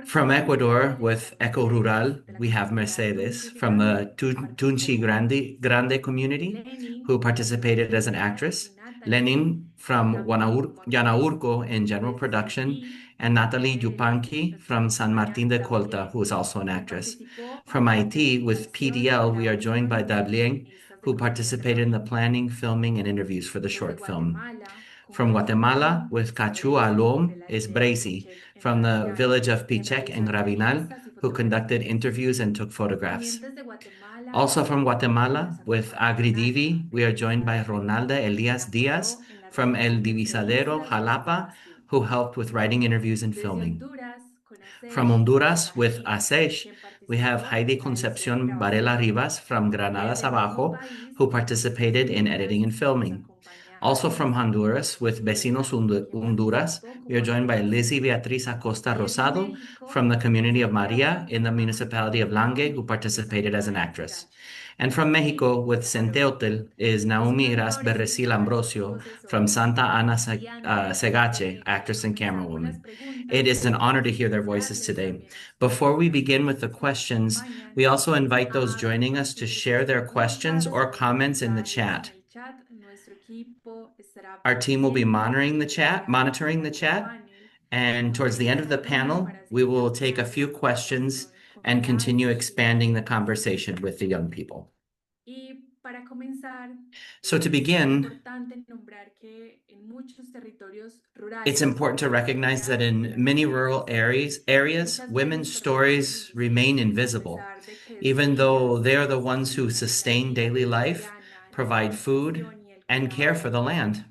Speaker 22: From Ecuador, with Eco Rural, we have Mercedes from the Tunchi Grande community, who participated as an actress, Lenin from Yanaurco in general production, and Natalie Yupanqui from San Martín de Colta, who is also an actress. From Haiti, with PDL, we are joined by Dablien, who participated in the planning, filming, and interviews for the short film. From Guatemala, with Cachua Alom, is Bracy, from the village of Pichec and Rabinal, who conducted interviews and took photographs. Also from Guatemala, with Agridivi, we are joined by Ronalda Elias Diaz from El Divisadero, Jalapa, who helped with writing interviews and filming. From Honduras, with Asesh, we have Heidi Concepcion Varela Rivas from Granadas Abajo, who participated in editing and filming. Also from Honduras, with Vecinos Honduras, we are joined by Lizzie Beatriz Acosta Rosado from the community of Maria in the municipality of Lange, who participated as an actress. And from Mexico, with Centeotl, is Naomi Iras Berresil Ambrosio from Santa Ana Segache, actress and camerawoman. It is an honor to hear their voices today. Before we begin with the questions, we also invite those joining us to share their questions or comments in the chat. Our team will be monitoring the chat, and towards the end of the panel, we will take a few questions and continue expanding the conversation with the young people. So to begin, it's important to recognize that in many rural areas, women's stories remain invisible, even though they are the ones who sustain daily life, provide food, and care for the land.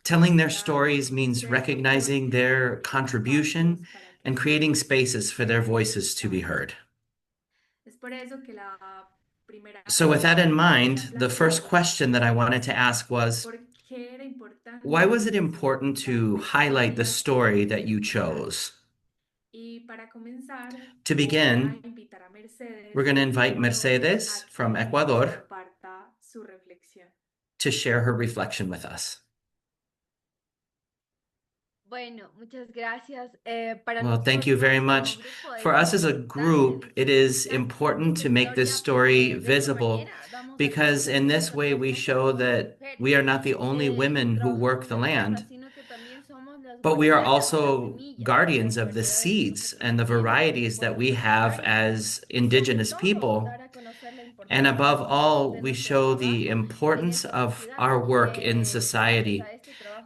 Speaker 22: Telling their stories means recognizing their contribution and creating spaces for their voices to be heard. So with that in mind, the first question that I wanted to ask was, why was it important to highlight the story that you chose? To begin, we're going to invite Mercedes from Ecuador to share her reflection with us. Well, thank you very much. For us as a group, it is important to make this story visible because in this way we show that we are not the only women who work the land, but we are also guardians of the seeds and the varieties that we have as indigenous people. And above all, we show the importance of our work in society.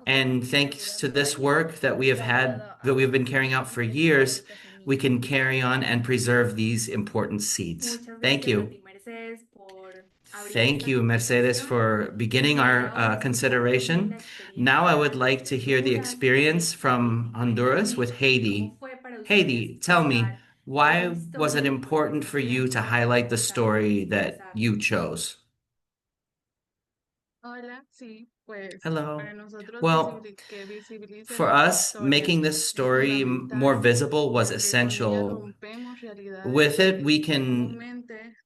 Speaker 22: And thanks to this work that we've been carrying out for years, we can carry on and preserve these important seeds. Thank you. Thank you, Mercedes, for beginning our consideration. Now I would like to hear the experience from Honduras with Haiti. Haiti, tell me, Why was it important for you to highlight the story that you chose?
Speaker 29: Hola, sí, pues
Speaker 22: Hello.
Speaker 29: para nosotros
Speaker 22: Well,
Speaker 29: que visibilice
Speaker 22: for
Speaker 29: nuestra
Speaker 22: us,
Speaker 29: historia
Speaker 22: making this
Speaker 29: es
Speaker 22: story more
Speaker 29: fundamental,
Speaker 22: visible was
Speaker 29: ya que con ella
Speaker 22: essential.
Speaker 29: rompemos realidades
Speaker 22: With it,
Speaker 29: que
Speaker 22: we can
Speaker 29: comúnmente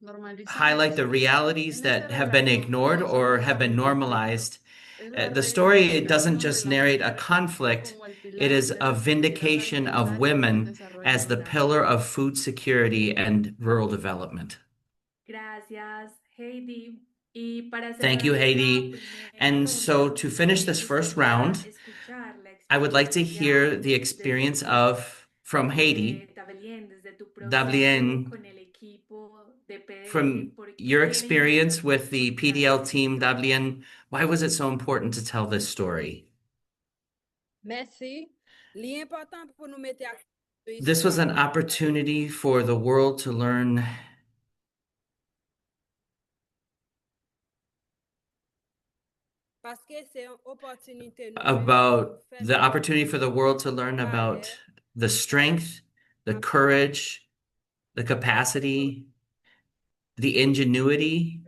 Speaker 22: highlight
Speaker 29: normalizamos.
Speaker 22: the realities
Speaker 29: En este
Speaker 22: that have been
Speaker 29: relato
Speaker 22: ignored
Speaker 29: no solo
Speaker 22: or
Speaker 29: es
Speaker 22: have been
Speaker 29: un conflicto,
Speaker 22: normalized.
Speaker 29: es la
Speaker 22: The story it doesn't
Speaker 29: reivindicación de
Speaker 22: just
Speaker 29: la
Speaker 22: narrate a
Speaker 29: mujer
Speaker 22: conflict,
Speaker 29: como el
Speaker 22: it
Speaker 29: pilar
Speaker 22: is
Speaker 29: de
Speaker 22: a
Speaker 29: la seguridad
Speaker 22: vindication of
Speaker 29: alimentaria y el
Speaker 22: women
Speaker 29: desarrollo
Speaker 22: as the
Speaker 29: rural.
Speaker 22: pillar of food security and rural development.
Speaker 6: Gracias, Heidi. Y para
Speaker 22: Thank you,
Speaker 6: cerrar esta
Speaker 22: Haiti.
Speaker 6: primera
Speaker 22: And so
Speaker 6: ronda,
Speaker 22: to finish
Speaker 6: me
Speaker 22: this first
Speaker 6: gustaría
Speaker 22: round,
Speaker 6: escuchar la
Speaker 22: I would like to
Speaker 6: experiencia
Speaker 22: hear the
Speaker 6: desde
Speaker 22: experience
Speaker 6: ti,
Speaker 22: of from Haiti,
Speaker 6: Tablien, desde tu proceso
Speaker 22: Dablien,
Speaker 6: con el equipo de
Speaker 22: from
Speaker 6: PDL. ¿Por
Speaker 22: your
Speaker 6: qué era
Speaker 22: experience
Speaker 6: importante
Speaker 22: with the
Speaker 6: contar
Speaker 22: PDL
Speaker 6: esta
Speaker 22: team,
Speaker 6: historia?
Speaker 22: Dablien. Why was it so important to tell this story?
Speaker 2: Merci. L'important pour nous mettre à
Speaker 22: This was an
Speaker 2: histoire.
Speaker 22: opportunity for the world to learn
Speaker 2: Parce que c'est une opportunité nous-mêmes pour nous
Speaker 22: about
Speaker 2: faire
Speaker 22: the opportunity for the world to learn about the strength, the courage, the capacity, the ingenuity,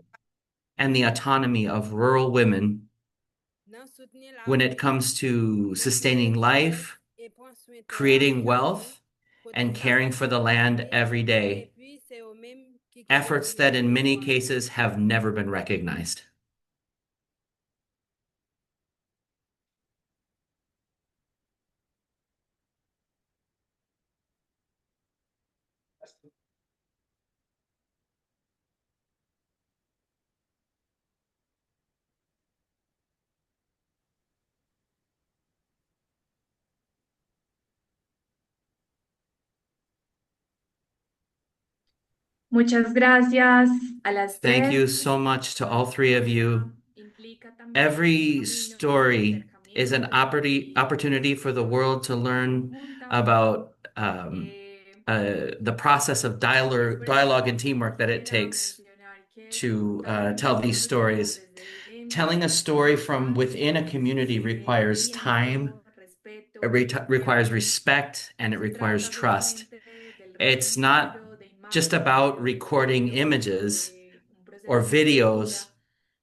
Speaker 22: and the autonomy of rural women when it comes to sustaining life, creating wealth, and caring for the land every day. Efforts that in many cases have never been recognized.
Speaker 6: Muchas gracias a las
Speaker 22: Thank you
Speaker 6: tres.
Speaker 22: so much to all three of you.
Speaker 6: Implica también
Speaker 22: Every
Speaker 6: un camino de
Speaker 22: story is an
Speaker 6: acercamiento y
Speaker 22: opportunity for the world to learn
Speaker 6: conjunta.
Speaker 22: about the process of
Speaker 6: Es
Speaker 22: dialogue
Speaker 6: verdad,
Speaker 22: and teamwork that it
Speaker 6: quisiera
Speaker 22: takes
Speaker 6: mencionar que
Speaker 22: to
Speaker 6: contar una
Speaker 22: tell these
Speaker 6: historia
Speaker 22: stories.
Speaker 6: desde dentro
Speaker 22: Telling a
Speaker 6: de
Speaker 22: story
Speaker 6: un
Speaker 22: from within a
Speaker 6: espacio
Speaker 22: community
Speaker 6: exige
Speaker 22: requires time,
Speaker 6: tiempo, respeto
Speaker 22: it
Speaker 6: y
Speaker 22: requires
Speaker 6: confianza.
Speaker 22: respect, and
Speaker 6: No
Speaker 22: it
Speaker 6: se
Speaker 22: requires
Speaker 6: trata
Speaker 22: trust.
Speaker 6: solamente del
Speaker 22: It's not
Speaker 6: registro de
Speaker 22: just about
Speaker 6: imágenes o
Speaker 22: recording
Speaker 6: videos
Speaker 22: images
Speaker 6: sobre un
Speaker 22: or
Speaker 6: proceso de
Speaker 22: videos,
Speaker 6: escritura,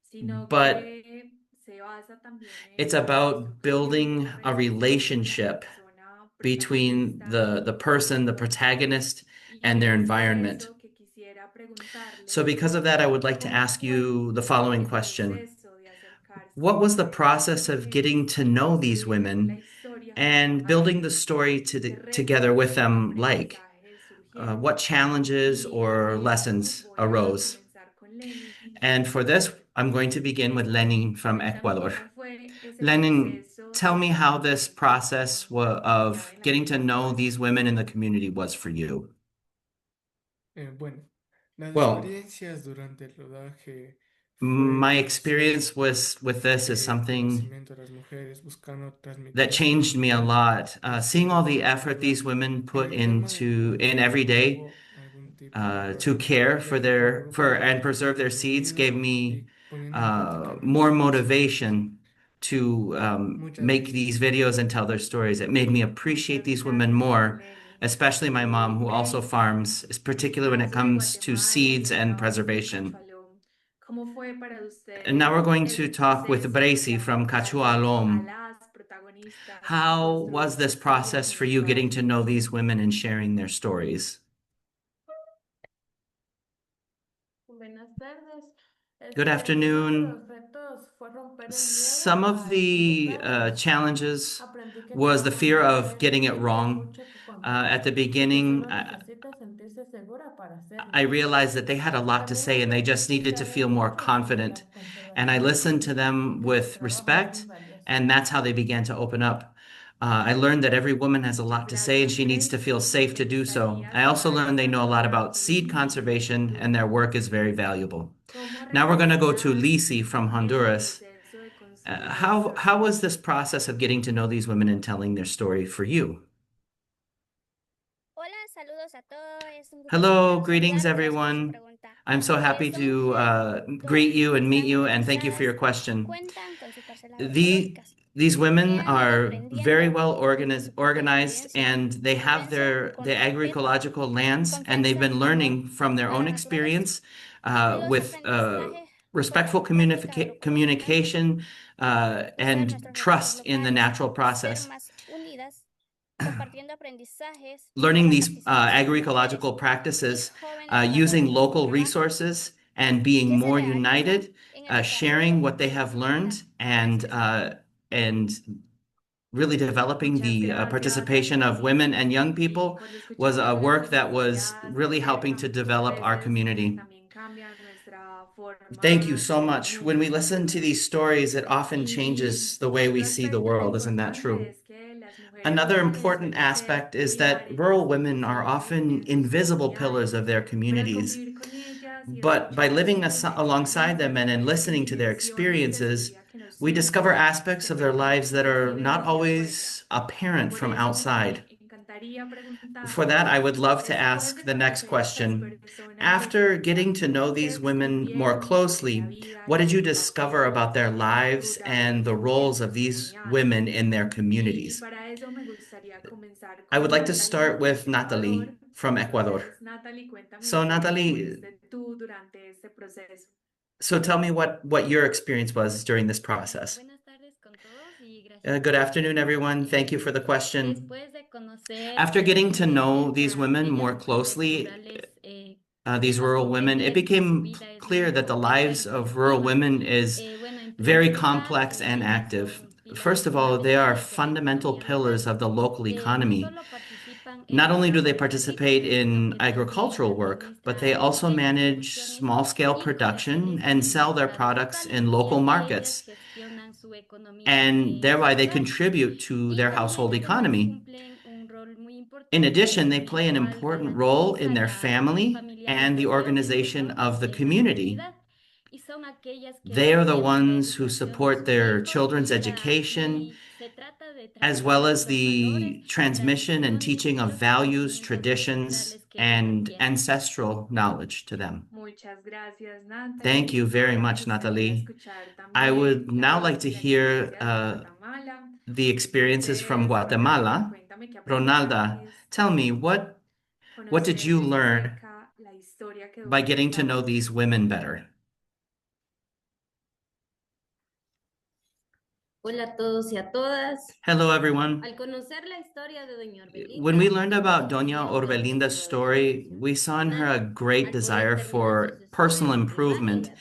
Speaker 6: sino
Speaker 22: but
Speaker 6: que se basa también
Speaker 22: it's
Speaker 6: en la
Speaker 22: about
Speaker 6: construcción de
Speaker 22: building
Speaker 6: una
Speaker 22: a
Speaker 6: relación con la
Speaker 22: relationship
Speaker 6: persona
Speaker 22: between
Speaker 6: protagonista.
Speaker 22: the person, the protagonist, and
Speaker 6: Y
Speaker 22: their
Speaker 6: es por
Speaker 22: environment.
Speaker 6: eso que quisiera
Speaker 22: So
Speaker 6: preguntarles
Speaker 22: because of that, I would like to
Speaker 6: cómo
Speaker 22: ask
Speaker 6: fue
Speaker 22: you the following
Speaker 6: el
Speaker 22: question.
Speaker 6: proceso de
Speaker 22: What was the
Speaker 6: acercarse a estas
Speaker 22: process of
Speaker 6: mujeres
Speaker 22: getting to
Speaker 6: y
Speaker 22: know these
Speaker 6: construir la
Speaker 22: women
Speaker 6: historia junto
Speaker 22: and
Speaker 6: a
Speaker 22: building the
Speaker 6: ellas?
Speaker 22: story
Speaker 6: ¿Qué
Speaker 22: together with
Speaker 6: retos o
Speaker 22: them like?
Speaker 6: aprendizajes surgieron?
Speaker 22: What challenges
Speaker 6: Y
Speaker 22: or
Speaker 6: en esto
Speaker 22: lessons
Speaker 6: voy a
Speaker 22: arose?
Speaker 6: comenzar con Lenin.
Speaker 22: And for this, I'm going to begin with Lenin from
Speaker 6: Cuéntame
Speaker 22: Ecuador.
Speaker 6: cómo fue ese
Speaker 22: Lenin,
Speaker 6: proceso
Speaker 22: tell
Speaker 6: de
Speaker 22: me how this
Speaker 6: acercamiento a esta
Speaker 22: process
Speaker 6: mujer clave
Speaker 22: of
Speaker 6: en la
Speaker 22: getting to know
Speaker 6: historia.
Speaker 22: these women in the community was for you.
Speaker 7: Bueno, las
Speaker 22: Well,
Speaker 7: experiencias durante el rodaje fue
Speaker 22: my
Speaker 7: conocer
Speaker 22: experience with this is
Speaker 7: el
Speaker 22: something
Speaker 7: conocimiento de las mujeres, buscando
Speaker 22: that
Speaker 7: transmitir
Speaker 22: changed me a lot. Seeing all the effort these women
Speaker 7: en
Speaker 22: put
Speaker 7: el tema del
Speaker 22: in
Speaker 7: grupo
Speaker 22: every day
Speaker 7: hubo algún tipo de
Speaker 22: to
Speaker 7: error,
Speaker 22: care
Speaker 7: ya que como
Speaker 22: for
Speaker 7: grupo
Speaker 22: and preserve their
Speaker 7: trabajamos
Speaker 22: seeds gave
Speaker 7: unido
Speaker 22: me
Speaker 7: y poniendo en práctica
Speaker 22: more
Speaker 7: nuestros conocimientos.
Speaker 22: motivation to
Speaker 7: Muchas
Speaker 22: make these
Speaker 7: veces
Speaker 22: videos and tell their stories. It made me appreciate
Speaker 6: Muchas
Speaker 22: these women
Speaker 6: gracias,
Speaker 22: more,
Speaker 6: Lenny.
Speaker 22: especially my mom, who also
Speaker 6: Grace,
Speaker 22: farms,
Speaker 6: en tu
Speaker 22: particularly when it
Speaker 6: caso de
Speaker 22: comes to
Speaker 6: Guatemala y
Speaker 22: seeds and
Speaker 6: ahora en
Speaker 22: preservation.
Speaker 6: Cafalón, ¿cómo fue para
Speaker 22: And now we're
Speaker 6: ustedes
Speaker 22: going to
Speaker 6: ese
Speaker 22: talk with
Speaker 6: proceso de
Speaker 22: Bracy from
Speaker 6: acercarse a
Speaker 22: Cachualom.
Speaker 6: las protagonistas y
Speaker 22: How was
Speaker 6: construir su
Speaker 22: this
Speaker 6: historia
Speaker 22: process for you
Speaker 6: junto a
Speaker 22: getting to know
Speaker 6: ellas?
Speaker 22: these women and sharing their stories?
Speaker 29: Buenas tardes.
Speaker 22: Good
Speaker 29: Uno de
Speaker 22: afternoon.
Speaker 29: los retos fue romper el
Speaker 22: Some
Speaker 29: miedo
Speaker 22: of
Speaker 29: a
Speaker 22: the
Speaker 29: equivocarnos.
Speaker 22: challenges
Speaker 29: Aprendí que
Speaker 22: was the
Speaker 29: cada
Speaker 22: fear
Speaker 29: mujer
Speaker 22: of
Speaker 29: merece
Speaker 22: getting it
Speaker 29: guía,
Speaker 22: wrong.
Speaker 29: escucha y
Speaker 22: At the
Speaker 29: consejo, y que
Speaker 22: beginning,
Speaker 29: solo necesita sentirse segura para
Speaker 22: I
Speaker 29: hacerlo.
Speaker 22: realized that they had a lot to
Speaker 29: También
Speaker 22: say and they just
Speaker 29: aprendí
Speaker 22: needed
Speaker 29: que
Speaker 22: to
Speaker 29: había
Speaker 22: feel more
Speaker 29: mucho sobre
Speaker 22: confident.
Speaker 29: la
Speaker 22: And I
Speaker 29: conservación
Speaker 22: listened to
Speaker 29: y sentí
Speaker 22: them
Speaker 29: que su
Speaker 22: with
Speaker 29: trabajo era muy
Speaker 22: respect,
Speaker 29: valioso.
Speaker 22: and that's how they began to open up. I learned that every woman has a lot to say and
Speaker 6: Gracias,
Speaker 22: she needs to feel
Speaker 6: Gracie.
Speaker 22: safe
Speaker 6: Me
Speaker 22: to do so.
Speaker 6: gustaría
Speaker 22: I also
Speaker 6: cerrar
Speaker 22: learned they
Speaker 6: esta
Speaker 22: know a lot
Speaker 6: ronda
Speaker 22: about
Speaker 6: con
Speaker 22: seed
Speaker 6: Lisi desde
Speaker 22: conservation and their
Speaker 6: Honduras.
Speaker 22: work is very valuable.
Speaker 6: ¿Cómo
Speaker 22: Now we're going to go to
Speaker 6: relacionar
Speaker 22: Lisi from
Speaker 6: ese
Speaker 22: Honduras.
Speaker 6: proceso de
Speaker 22: How
Speaker 6: consolidación?
Speaker 22: was this process of getting to know these women and telling their story for you?
Speaker 8: Hola, saludos a todos. Es un gusto
Speaker 22: Hello, greetings
Speaker 8: saludarlos. Gracias por su
Speaker 22: everyone.
Speaker 8: pregunta.
Speaker 22: I'm so happy
Speaker 8: Estas
Speaker 22: to
Speaker 8: mujeres
Speaker 22: greet you and meet
Speaker 8: están
Speaker 22: you, and thank you for
Speaker 8: organizadas
Speaker 22: your
Speaker 8: y
Speaker 22: question.
Speaker 8: cuentan con sus parcelas
Speaker 22: The,
Speaker 8: ecológicas.
Speaker 22: These women are very well organized, and they have the agroecological lands, and they've been learning from their own experience with respectful communication and trust in the natural process. Learning these agroecological practices, using local resources and being more united, sharing what they have learned, and really developing the participation of women and young people was a work that was really helping to develop our community. Thank you so much. When we listen to these stories, it often changes the way we see the world. Isn't that true? Another important aspect is that rural women are often invisible pillars of their communities. But by living alongside them and listening to their experiences, we discover aspects of their lives that are not always apparent from outside. For that, I would love to ask the next question. After getting to know these women more closely, what did you discover about their lives and the roles of these women in their communities? I would like to start with Natalie from Ecuador. So, Natalie, so tell me what your experience was during this process. Good afternoon, everyone. Thank you for the question. After getting to know these women more closely, these rural women, it became clear that the lives of rural women is very complex and active. First of all, they are fundamental pillars of the local economy. Not only do they participate in agricultural work, but they also manage small-scale production and sell their products in local markets. And thereby they contribute to their household economy. In addition, they play an important role in their family and the organization of the community. They are the ones who support their children's education, as well as the transmission and teaching of values, traditions, and ancestral knowledge to them. Thank you very much, Natalie. I would now like to hear the experiences from Guatemala. Ronalda, tell me, what did you learn by getting to know these women better?
Speaker 4: Hola a todos y a todas.
Speaker 22: Hello, everyone.
Speaker 4: Al conocer la historia de Doña Orbelinda,
Speaker 22: When we learned about Doña Orbelinda's story, we saw in her a great desire for personal improvement.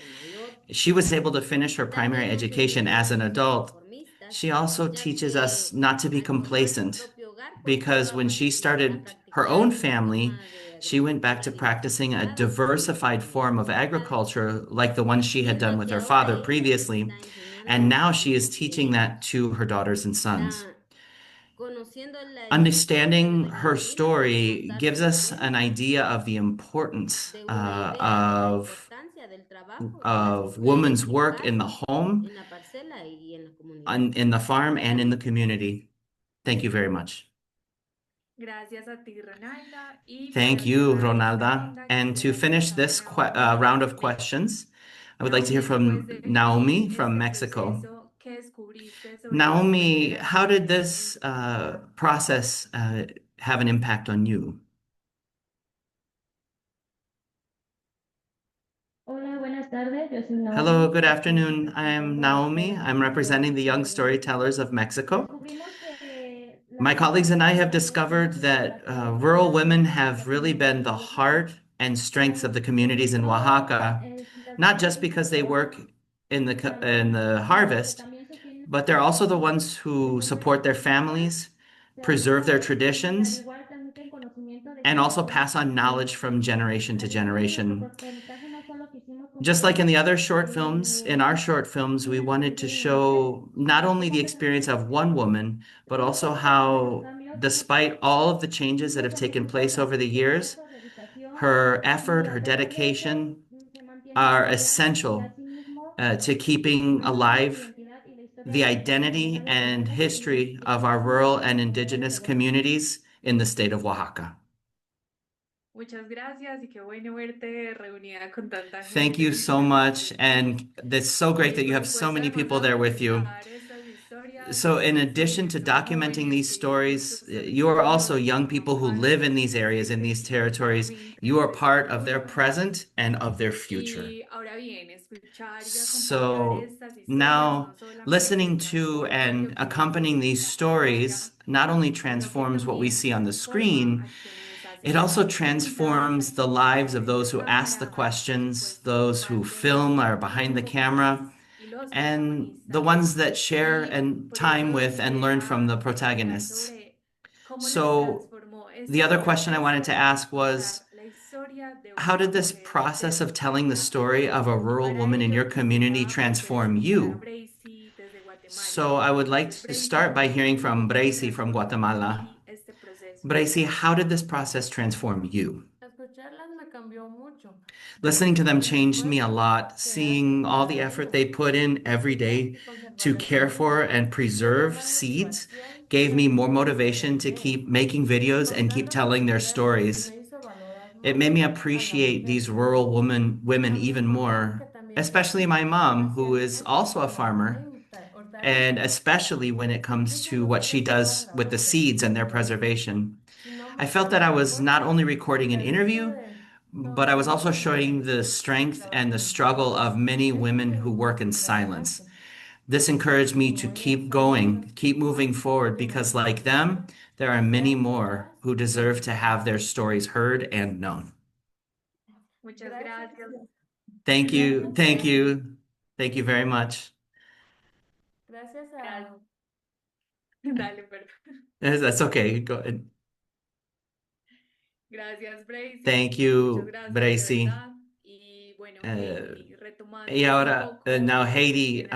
Speaker 22: She was able to finish her primary education as an adult. She also teaches us not to be complacent, because when she started her own family, she went back to practicing a diversified form of agriculture like the one she had done with her father previously. And now she is teaching that to her daughters and sons. Understanding her story gives us an idea of the importance of women's work in the home, in the farm, and in the community. Thank you very much. Thank you, Ronalda. And to finish this round of questions, I would like to hear from Naomi from Mexico. Naomi, how did this process have an impact on you? Hello, good afternoon. I'm Naomi. I'm representing the Young Storytellers of Mexico. My colleagues and I have discovered that rural women have really been the heart and strength of the communities in Oaxaca, not just because they work in the harvest, but they're also the ones who support their families, preserve their traditions, and also pass on knowledge from generation to generation. Just like in the other short films, in our short films, we wanted to show not only the experience of one woman, but also how, despite all of the changes that have taken place over the years, her effort, her dedication are essential to keeping alive the identity and history of our rural and indigenous communities in the state of Oaxaca. Thank you so much, and it's so great that you have so many people there with you. So in addition to documenting these stories, you are also young people who live in these areas, in these territories. You are part of their present and of their future. So now listening to and accompanying these stories not only transforms what we see on the screen, it also transforms the lives of those who ask the questions, those who film or behind the camera, and the ones that share and time with and learn from the protagonists. So the other question I wanted to ask was, how did this process of telling the story of a rural woman in your community transform you? So I would like to start by hearing from Bracy from Guatemala. Bracy, how did this process transform you? Listening to them changed me a lot. Seeing all the effort they put in every day to care for and preserve seeds gave me more motivation to keep making videos and keep telling their stories. It made me appreciate these rural women even more, especially my mom, who is also a farmer, and especially when it comes to what she does with the seeds and their preservation. I felt that I was not only recording an interview, but I was also showing the strength and the struggle of many women who work in silence. This encouraged me to keep going, keep moving forward, because like them, there are many more who deserve to have their stories heard and known.
Speaker 6: Muchas gracias.
Speaker 22: Thank you. Thank you. Thank you very much.
Speaker 6: Gracias a... Dale, perdón.
Speaker 22: That's okay. Go ahead.
Speaker 6: Gracias, Bracy.
Speaker 22: Thank you, Bracy. Y ahora, now Haiti,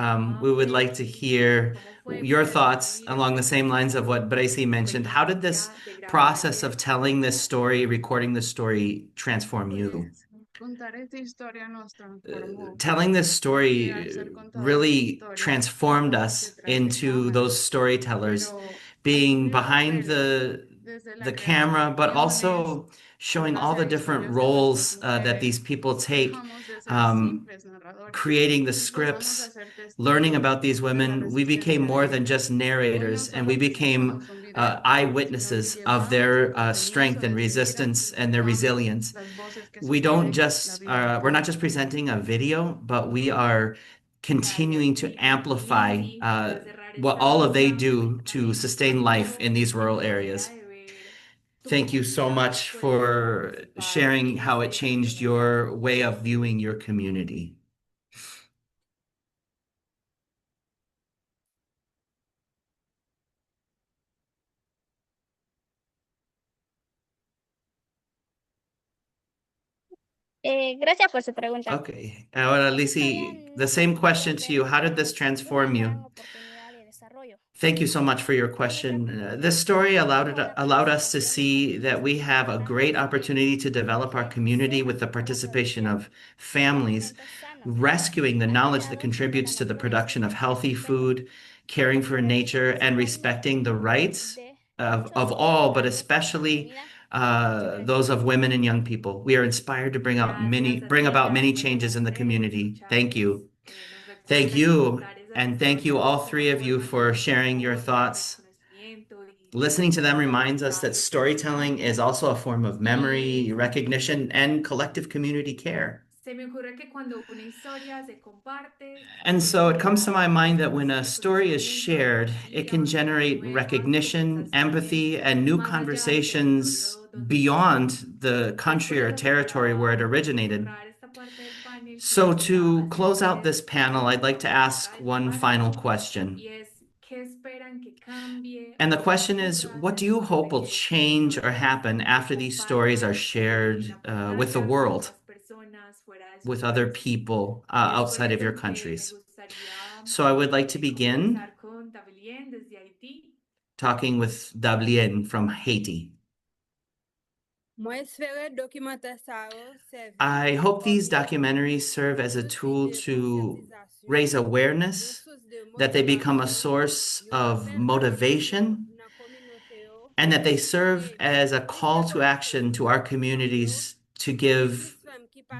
Speaker 22: we would like to hear your thoughts along the same lines of what Bracy mentioned. How did this process of telling this story, recording this story, transform you? Telling this story really transformed us into those storytellers, being behind the camera, but also showing all the different roles that these people take, creating the scripts, learning about these women. We became more than just narrators, and we became eyewitnesses of their strength and resistance and their resilience. We're not just presenting a video, but we are continuing to amplify what all of they do to sustain life in these rural areas. Thank you so much for sharing how it changed your way of viewing your community.
Speaker 8: Gracias por su pregunta.
Speaker 22: Okay. Ahora, Lizzie, the same question to you. How did this transform you? Thank you so much for your question. This story allowed us to see that we have a great opportunity to develop our community with the participation of families, rescuing the knowledge that contributes to the production of healthy food, caring for nature, and respecting the rights of all, but especially those of women and young people. We are inspired to bring about many changes in the community. Thank you. Thank you. And thank you, all three of you, for sharing your thoughts. Listening to them reminds us that storytelling is also a form of memory, recognition, and collective community care. And so it comes to my mind that when a story is shared, it can generate recognition, empathy, and new conversations beyond the country or territory where it originated. So to close out this panel, I'd like to ask one final question. And the question is, what do you hope will change or happen after these stories are shared with the world, with other people outside of your countries? So I would like to begin talking with Dablien from Haiti. I hope these documentaries serve as a tool to raise awareness, that they become a source of motivation, and that they serve as a call to action to our communities to give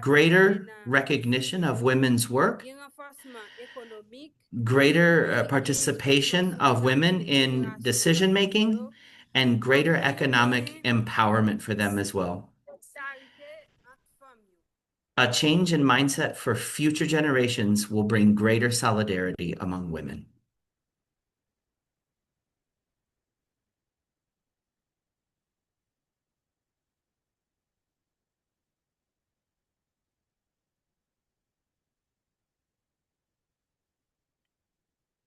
Speaker 22: greater recognition of women's work greater participation of women in decision making, and greater economic empowerment for them as well. A change in mindset for future generations will bring greater solidarity among women.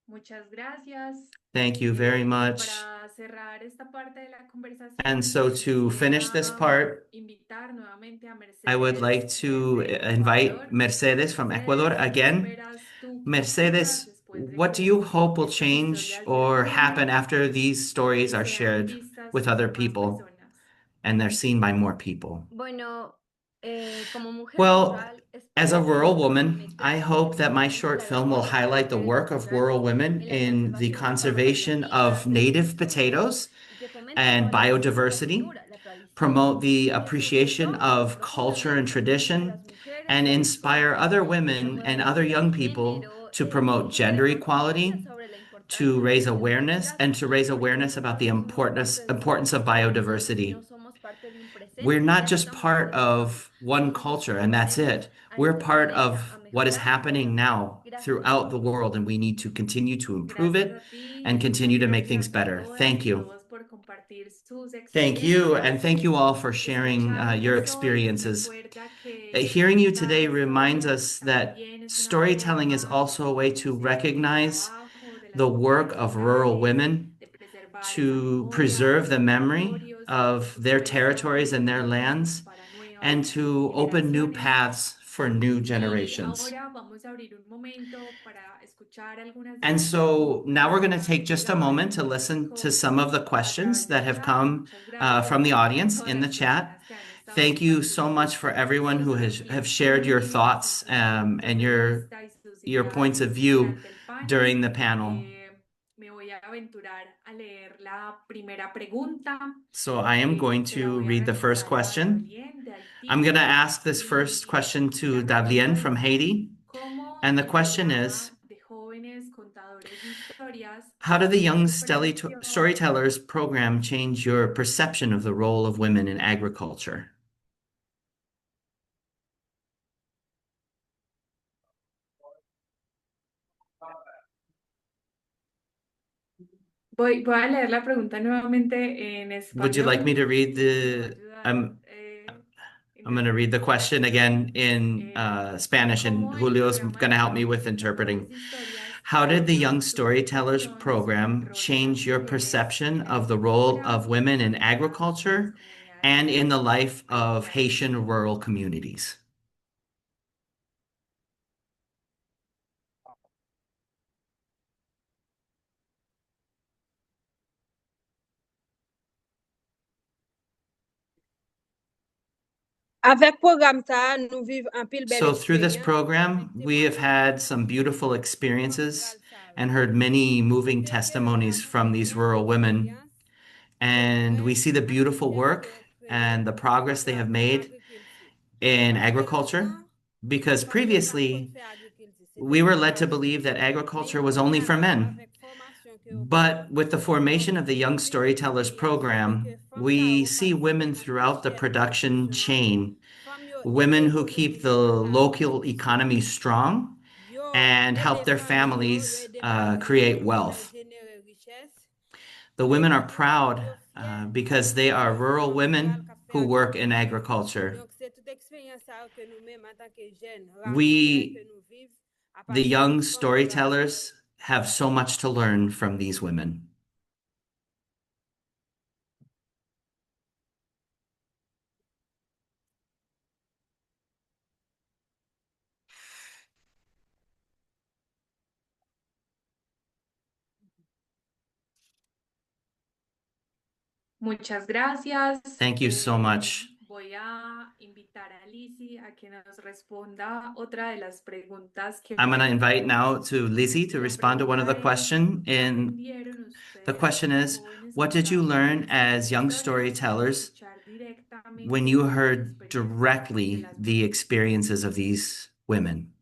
Speaker 6: Muchas gracias.
Speaker 22: Thank you very much.
Speaker 6: Para cerrar esta parte de la conversación,
Speaker 22: And so to finish this part,
Speaker 6: invitar nuevamente a Mercedes
Speaker 22: I would like to invite Mercedes from Ecuador again. Mercedes, what do you hope will change or happen after these stories are shared with other people and they're seen by more people? Well, as a rural woman, I hope that my short film will highlight the work of rural women in the conservation of native potatoes and biodiversity, promote the appreciation of culture and tradition, and inspire other women and other young people to promote gender equality, to raise awareness, and to raise awareness about the importance of biodiversity. We're not just part of one culture and that's it. We're part of what is happening now throughout the world, and we need to continue to improve it and continue to make things better. Thank you. Thank you, and thank you all for sharing your experiences. Hearing you today reminds us that storytelling is also a way to recognize the work of rural women, to preserve the memory of their territories and their lands, and to open new paths for new generations. And so now we're going to take just a moment to listen to some of the questions that have come from the audience in the chat. Thank you so much for everyone who have shared your thoughts and your points of view during the panel. So I am going to read the first question. I'm going to ask this first question to Dablien from Haiti. And the question is, how did the Young Storytellers Program change your perception of the role of women in agriculture?
Speaker 6: Voy a leer la pregunta nuevamente en español.
Speaker 22: Would you like me to read I'm going to read the question again in Spanish, and Julio's going to help me with interpreting. How did the Young Storytellers Program change your perception of the role of women in agriculture and in the life of Haitian rural communities? So through this program, we have had some beautiful experiences and heard many moving testimonies from these rural women. And we see the beautiful work and the progress they have made in agriculture, because previously we were led to believe that agriculture was only for men. But with the formation of the Young Storytellers Program, we see women throughout the production chain, women who keep the local economy strong and help their families create wealth. The women are proud because they are rural women who work in agriculture. We, the young storytellers, have so much to learn from these women.
Speaker 6: Muchas gracias.
Speaker 22: Thank you so much.
Speaker 6: Voy a invitar a Lizzie a que nos responda otra de las preguntas que
Speaker 22: I'm going to invite now to Lizzie to respond to one of the questions. And the question is, what did you learn as young storytellers when you heard directly the experiences of these women?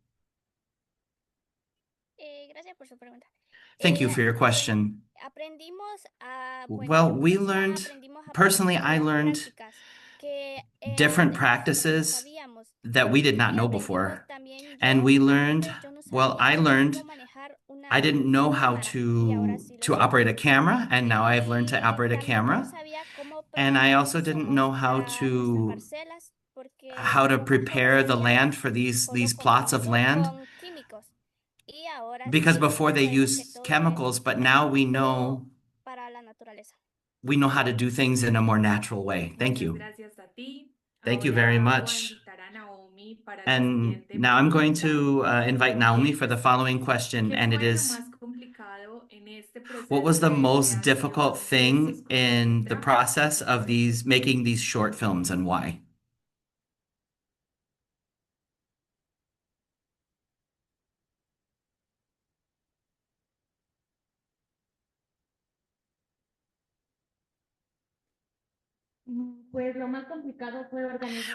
Speaker 22: Thank you for your question.
Speaker 16: Aprendimos
Speaker 22: Well, we learned, personally, I learned different practices that we did not know before. And we learned, well, I learned, I didn't know how to operate a camera, and now I've learned to operate a camera. And I also didn't know how to prepare the land for these plots of land, because before they used chemicals, but now we know how to do things in a more natural way. Thank you.
Speaker 6: Gracias a ti.
Speaker 22: Thank you
Speaker 6: Ahora
Speaker 22: very
Speaker 6: voy a
Speaker 22: much.
Speaker 6: invitar a Naomi para la
Speaker 22: And
Speaker 6: siguiente
Speaker 22: now I'm going
Speaker 6: pregunta.
Speaker 22: to invite Naomi for the following question,
Speaker 6: ¿Qué
Speaker 22: and it
Speaker 6: fue lo
Speaker 22: is,
Speaker 6: más complicado en este
Speaker 22: what was
Speaker 6: proceso
Speaker 22: the
Speaker 6: de
Speaker 22: most difficult
Speaker 6: creación de estos
Speaker 22: thing in the
Speaker 6: cortometrajes?
Speaker 22: process of making these short films, and why?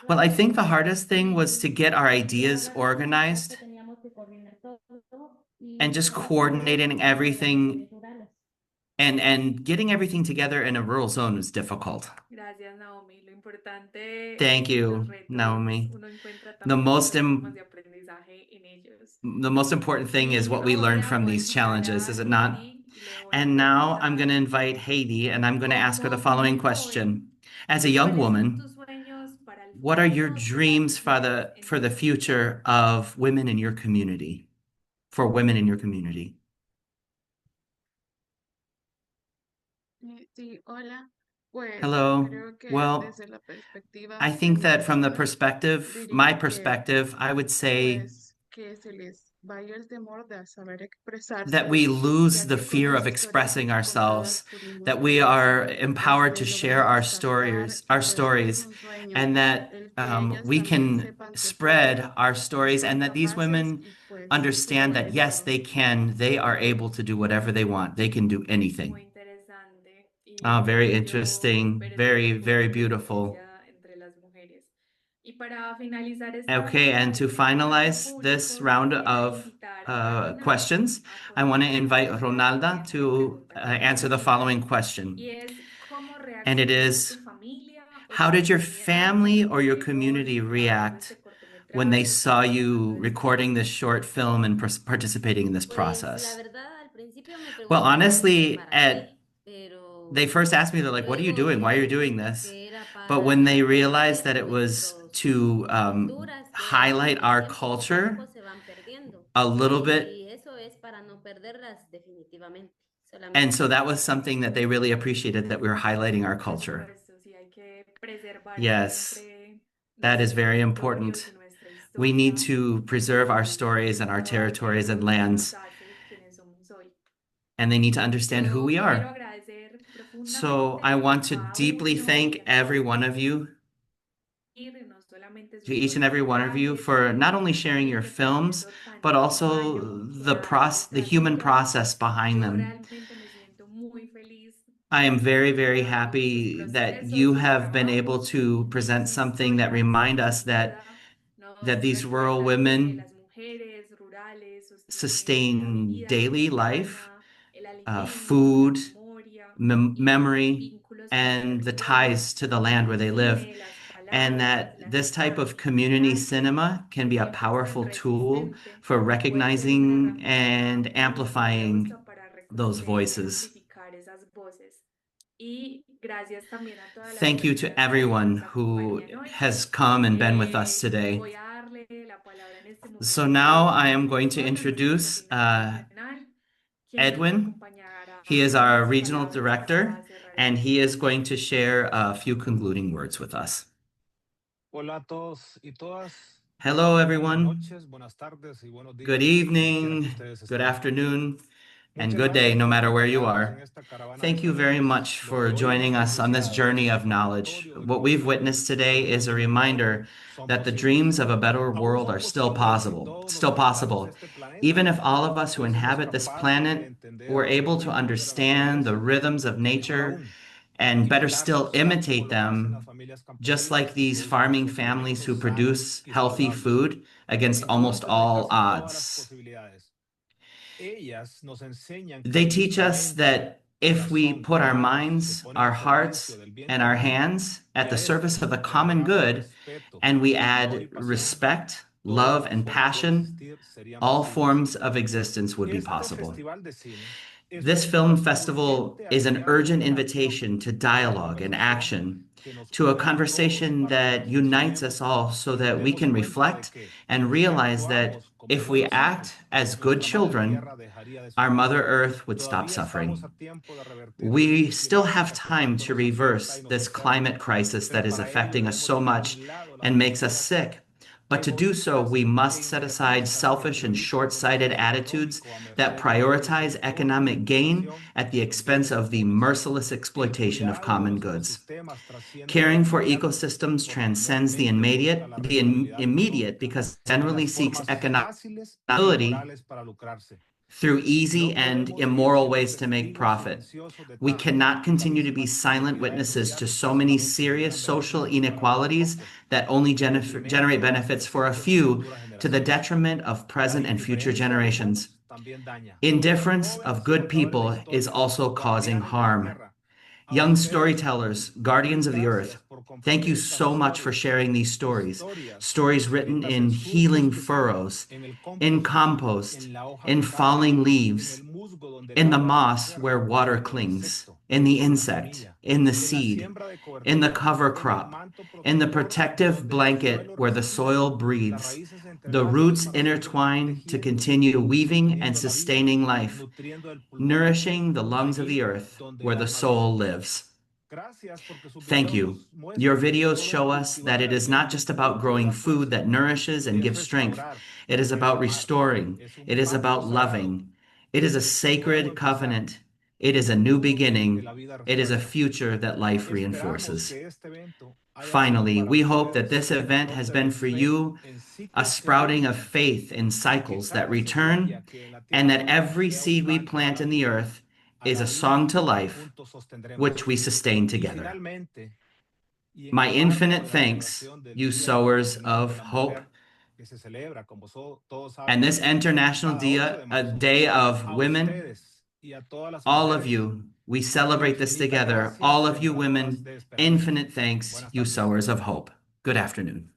Speaker 22: Well, I think the hardest thing was to get our ideas organized and just coordinating everything, and getting everything together in a rural zone was difficult.
Speaker 6: Gracias, Naomi. Lo importante
Speaker 22: Thank
Speaker 6: en los
Speaker 22: you,
Speaker 6: retos
Speaker 22: Naomi.
Speaker 6: es uno encuentra
Speaker 22: The
Speaker 6: también
Speaker 22: most
Speaker 6: formas de aprendizaje en ellos.
Speaker 22: the most important thing is what we learn from these challenges, is it not?
Speaker 6: Y le voy a
Speaker 22: And now I'm going to
Speaker 6: preguntar,
Speaker 22: invite Haiti, and I'm going to ask her the following question. As a young
Speaker 6: ¿cuáles son
Speaker 22: woman,
Speaker 6: tus sueños para el
Speaker 22: what are your
Speaker 6: futuro? ¿Qué
Speaker 22: dreams for
Speaker 6: quieres
Speaker 22: the
Speaker 6: en tu
Speaker 22: future of women in your community? For women in your community?
Speaker 29: Sí, hola. Pues
Speaker 22: Hello.
Speaker 29: creo que
Speaker 22: Well,
Speaker 29: desde la perspectiva
Speaker 22: I
Speaker 29: de
Speaker 22: think
Speaker 29: mi
Speaker 22: that from the
Speaker 29: perspectiva,
Speaker 22: my
Speaker 29: diría que
Speaker 22: perspective, I would say
Speaker 29: pues que se les vaya el temor de saber expresarse,
Speaker 22: that we lose
Speaker 29: ya
Speaker 22: the
Speaker 29: que con
Speaker 22: fear
Speaker 29: las
Speaker 22: of
Speaker 29: historias
Speaker 22: expressing
Speaker 29: contadas
Speaker 22: ourselves,
Speaker 29: por un
Speaker 22: that we
Speaker 29: grupo,
Speaker 22: are empowered to share our
Speaker 29: lograr
Speaker 22: our
Speaker 29: que pues este es
Speaker 22: stories,
Speaker 29: un sueño,
Speaker 22: and that
Speaker 29: el que ellas
Speaker 22: we
Speaker 29: también
Speaker 22: can
Speaker 29: sepan que
Speaker 22: spread
Speaker 29: pueden,
Speaker 22: our
Speaker 29: que
Speaker 22: stories,
Speaker 29: son
Speaker 22: and that these
Speaker 29: capaces
Speaker 22: women
Speaker 29: y pues que
Speaker 22: understand that
Speaker 29: pueden
Speaker 22: yes,
Speaker 29: todo.
Speaker 22: they are able to do whatever they want. They can do
Speaker 6: Muy
Speaker 22: anything.
Speaker 6: interesante y
Speaker 22: Ah,
Speaker 6: muy
Speaker 22: very
Speaker 6: bello
Speaker 22: interesting,
Speaker 6: ver ese
Speaker 22: very,
Speaker 6: tipo de
Speaker 22: very beautiful.
Speaker 6: competencia entre las mujeres. Y para finalizar esta
Speaker 22: Okay,
Speaker 6: ronda
Speaker 22: and
Speaker 6: de
Speaker 22: to
Speaker 6: preguntas
Speaker 22: finalize this
Speaker 6: públicos,
Speaker 22: round
Speaker 6: quisiera
Speaker 22: of
Speaker 6: invitar a Ronaldo
Speaker 22: questions,
Speaker 6: a
Speaker 22: I want to
Speaker 6: contestar
Speaker 22: invite
Speaker 6: la
Speaker 22: Ronalda
Speaker 6: siguiente
Speaker 22: to
Speaker 6: pregunta que nos
Speaker 22: answer the
Speaker 6: hacen llegar.
Speaker 22: following question.
Speaker 6: Y es, ¿cómo
Speaker 22: And it
Speaker 6: reaccionó tu
Speaker 22: is,
Speaker 6: familia o
Speaker 22: how
Speaker 6: tu
Speaker 22: did your
Speaker 6: comunidad
Speaker 22: family
Speaker 6: cuando
Speaker 22: or
Speaker 6: te
Speaker 22: your
Speaker 6: vio
Speaker 22: community
Speaker 6: grabando
Speaker 22: react
Speaker 6: este
Speaker 22: when they
Speaker 6: cortometraje,
Speaker 22: saw
Speaker 6: participando
Speaker 22: you
Speaker 6: de este
Speaker 22: recording this
Speaker 6: proceso?
Speaker 22: short film and participating in this
Speaker 4: Pues la
Speaker 22: process?
Speaker 4: verdad, al principio me
Speaker 22: Well,
Speaker 4: preguntaban
Speaker 22: honestly,
Speaker 4: para qué, pero
Speaker 22: they first asked me, they're like, what are you
Speaker 4: luego
Speaker 22: doing?
Speaker 4: se
Speaker 22: Why are you
Speaker 4: entendió
Speaker 22: doing this?
Speaker 4: que era
Speaker 22: But when they
Speaker 4: para
Speaker 22: realized
Speaker 4: promover
Speaker 22: that it was
Speaker 4: nuestras
Speaker 22: to
Speaker 4: culturas que con
Speaker 22: highlight
Speaker 4: el
Speaker 22: our
Speaker 4: tiempo poco a
Speaker 22: culture
Speaker 4: poco se van perdiendo.
Speaker 22: a little bit,
Speaker 4: Y eso es para no perderlas definitivamente.
Speaker 22: and so
Speaker 4: Solamente
Speaker 22: that was something that they really appreciated, that we were highlighting our
Speaker 6: Por
Speaker 22: culture.
Speaker 6: supuesto, sí, hay que preservar
Speaker 22: Yes,
Speaker 6: siempre
Speaker 22: that is
Speaker 6: nuestros
Speaker 22: very
Speaker 6: territorios
Speaker 22: important.
Speaker 6: y nuestra
Speaker 22: We need
Speaker 6: historia
Speaker 22: to preserve our
Speaker 6: y
Speaker 22: stories and our
Speaker 6: todo
Speaker 22: territories and
Speaker 6: aquello que nos
Speaker 22: lands,
Speaker 6: hace quienes somos hoy.
Speaker 22: and they need to understand who
Speaker 6: Yo
Speaker 22: we
Speaker 6: quiero
Speaker 22: are.
Speaker 6: agradecer
Speaker 22: So
Speaker 6: profundamente
Speaker 22: I
Speaker 6: a
Speaker 22: want to
Speaker 6: cada
Speaker 22: deeply
Speaker 6: uno y
Speaker 22: thank
Speaker 6: a
Speaker 22: every
Speaker 6: cada
Speaker 22: one of you,
Speaker 6: no solamente
Speaker 22: to
Speaker 6: sus
Speaker 22: each and every one of you,
Speaker 6: cortometrajes,
Speaker 22: for
Speaker 6: sino
Speaker 22: not only
Speaker 6: también
Speaker 22: sharing
Speaker 6: por
Speaker 22: your
Speaker 6: ese
Speaker 22: films,
Speaker 6: proceso tan
Speaker 22: but
Speaker 6: humano
Speaker 22: also
Speaker 6: que hay
Speaker 22: the
Speaker 6: detrás de
Speaker 22: human
Speaker 6: ellos.
Speaker 22: process behind
Speaker 6: Yo
Speaker 22: them.
Speaker 6: realmente me siento muy feliz
Speaker 22: I am very,
Speaker 6: de
Speaker 22: very
Speaker 6: cada uno de sus
Speaker 22: happy that
Speaker 6: procesos,
Speaker 22: you
Speaker 6: sus
Speaker 22: have been able
Speaker 6: trabajos
Speaker 22: to
Speaker 6: y
Speaker 22: present
Speaker 6: sus
Speaker 22: something that
Speaker 6: historias
Speaker 22: remind
Speaker 6: que
Speaker 22: us
Speaker 6: sin duda
Speaker 22: that
Speaker 6: nos
Speaker 22: these rural
Speaker 6: recuerdan que
Speaker 22: women
Speaker 6: las mujeres rurales sostienen la
Speaker 22: sustain
Speaker 6: vida
Speaker 22: daily life,
Speaker 6: cotidiana, el alimento, la
Speaker 22: food,
Speaker 6: memoria y los
Speaker 22: memory,
Speaker 6: vínculos con el
Speaker 22: and the
Speaker 6: territorio,
Speaker 22: ties to the land where
Speaker 6: el
Speaker 22: they live.
Speaker 6: cine, las
Speaker 22: And
Speaker 6: palabras,
Speaker 22: that
Speaker 6: las
Speaker 22: this type of
Speaker 6: imágenes, el
Speaker 22: community
Speaker 6: arte,
Speaker 22: cinema can be a
Speaker 6: siempre es
Speaker 22: powerful tool
Speaker 6: resistente
Speaker 22: for
Speaker 6: y puede ser una
Speaker 22: recognizing
Speaker 6: herramienta
Speaker 22: and
Speaker 6: muy
Speaker 22: amplifying
Speaker 6: poderosa para
Speaker 22: those
Speaker 6: reconocer y
Speaker 22: voices.
Speaker 6: amplificar esas voces. Y gracias también a todas las
Speaker 22: Thank you to
Speaker 6: personas que
Speaker 22: everyone
Speaker 6: nos
Speaker 22: who
Speaker 6: acompañan hoy.
Speaker 22: has come and been with us today.
Speaker 6: Voy a darle la palabra en este
Speaker 22: So
Speaker 6: momento
Speaker 22: now I
Speaker 6: a
Speaker 22: am going to
Speaker 6: Edwin, nuestro
Speaker 22: introduce
Speaker 6: coordinador regional, quien nos
Speaker 22: Edwin.
Speaker 6: acompañará
Speaker 22: He is
Speaker 6: con
Speaker 22: our
Speaker 6: unas
Speaker 22: regional
Speaker 6: palabras
Speaker 22: director,
Speaker 6: para cerrar el
Speaker 22: and he
Speaker 6: evento.
Speaker 22: is going to share a few concluding words with us.
Speaker 5: Hola a todos y todas.
Speaker 22: Hello,
Speaker 5: Buenas
Speaker 22: everyone.
Speaker 5: noches, buenas tardes y buenos días,
Speaker 22: Good
Speaker 5: donde quiera que
Speaker 22: evening,
Speaker 5: ustedes
Speaker 22: good
Speaker 5: estén.
Speaker 22: afternoon, and
Speaker 5: Muchas
Speaker 22: good day,
Speaker 5: gracias
Speaker 22: no
Speaker 5: por
Speaker 22: matter where you
Speaker 5: acompañarnos en
Speaker 22: are.
Speaker 5: esta caravana de
Speaker 22: Thank you very
Speaker 5: saberes,
Speaker 22: much for
Speaker 5: donde hoy hemos
Speaker 22: joining us on this
Speaker 5: presenciado
Speaker 22: journey
Speaker 5: el
Speaker 22: of knowledge.
Speaker 5: recordatorio de
Speaker 22: What
Speaker 5: cómo
Speaker 22: we've
Speaker 5: los
Speaker 22: witnessed today is
Speaker 5: sueños
Speaker 22: a
Speaker 5: del Ecuador
Speaker 22: reminder
Speaker 5: son
Speaker 22: that the
Speaker 5: posibles.
Speaker 22: dreams of a better
Speaker 5: Aún
Speaker 22: world
Speaker 5: son
Speaker 22: are still
Speaker 5: posibles si
Speaker 22: possible,
Speaker 5: todos los
Speaker 22: still
Speaker 5: que habitamos
Speaker 22: possible.
Speaker 5: este
Speaker 22: Even
Speaker 5: planeta
Speaker 22: if all of us who
Speaker 5: hoy somos
Speaker 22: inhabit this
Speaker 5: capaces de
Speaker 22: planet
Speaker 5: entender
Speaker 22: were
Speaker 5: los
Speaker 22: able to
Speaker 5: ritmos de la
Speaker 22: understand the
Speaker 5: naturaleza
Speaker 22: rhythms of
Speaker 5: y mejor
Speaker 22: nature
Speaker 5: aún,
Speaker 22: and better still
Speaker 5: imitarlos tal como
Speaker 22: imitate
Speaker 5: lo hacen las
Speaker 22: them,
Speaker 5: familias
Speaker 22: just like
Speaker 5: campesinas que
Speaker 22: these
Speaker 5: producen
Speaker 22: farming
Speaker 5: estos
Speaker 22: families who
Speaker 5: alimentos sanos
Speaker 22: produce
Speaker 5: y
Speaker 22: healthy
Speaker 5: saludables.
Speaker 22: food against almost
Speaker 5: Entonces hay
Speaker 22: all
Speaker 5: casi todas las
Speaker 22: odds.
Speaker 5: posibilidades.
Speaker 22: They teach us that if we put our minds, our hearts, and our hands at the service of the common good, and we add respect, love, and passion, all forms of existence would be possible. This film festival is an urgent invitation to dialogue and action, to a conversation that unites us all so that we can reflect and realize that if we act as good children, our Mother Earth would stop suffering. We still have time to reverse this climate crisis that is affecting us so much and makes us sick. But to do so, we must set aside selfish and short-sighted attitudes that prioritize economic gain at the expense of the merciless exploitation of common goods. Caring for ecosystems transcends the immediate because it generally seeks economic stability through easy and immoral ways to make profit. We cannot continue to be silent witnesses to so many serious social inequalities that only generate benefits for a few to the detriment of present and future generations. Indifference of good people is also causing harm. Young storytellers, guardians of the earth, thank you so much for sharing these stories. Stories written in healing furrows, in compost, in falling leaves, in the moss where water clings, in the insect, in the seed, in the cover crop, in the protective blanket where the soil breathes. The roots intertwine to continue weaving and sustaining life, nourishing the lungs of the earth where the soul lives. Thank you. Your videos show us that it is not just about growing food that nourishes and gives strength. It is about restoring. It is about loving. It is a sacred covenant. It is a new beginning. It is a future that life reinforces. Finally, we hope that this event has been for you a sprouting of faith in cycles that return, and that every seed we plant in the earth is a song to life, which we sustain together. My infinite thanks, you sowers of hope. And this International Day of Women, all of you, we celebrate this together. All of you women, infinite thanks, you sowers of hope. Good afternoon.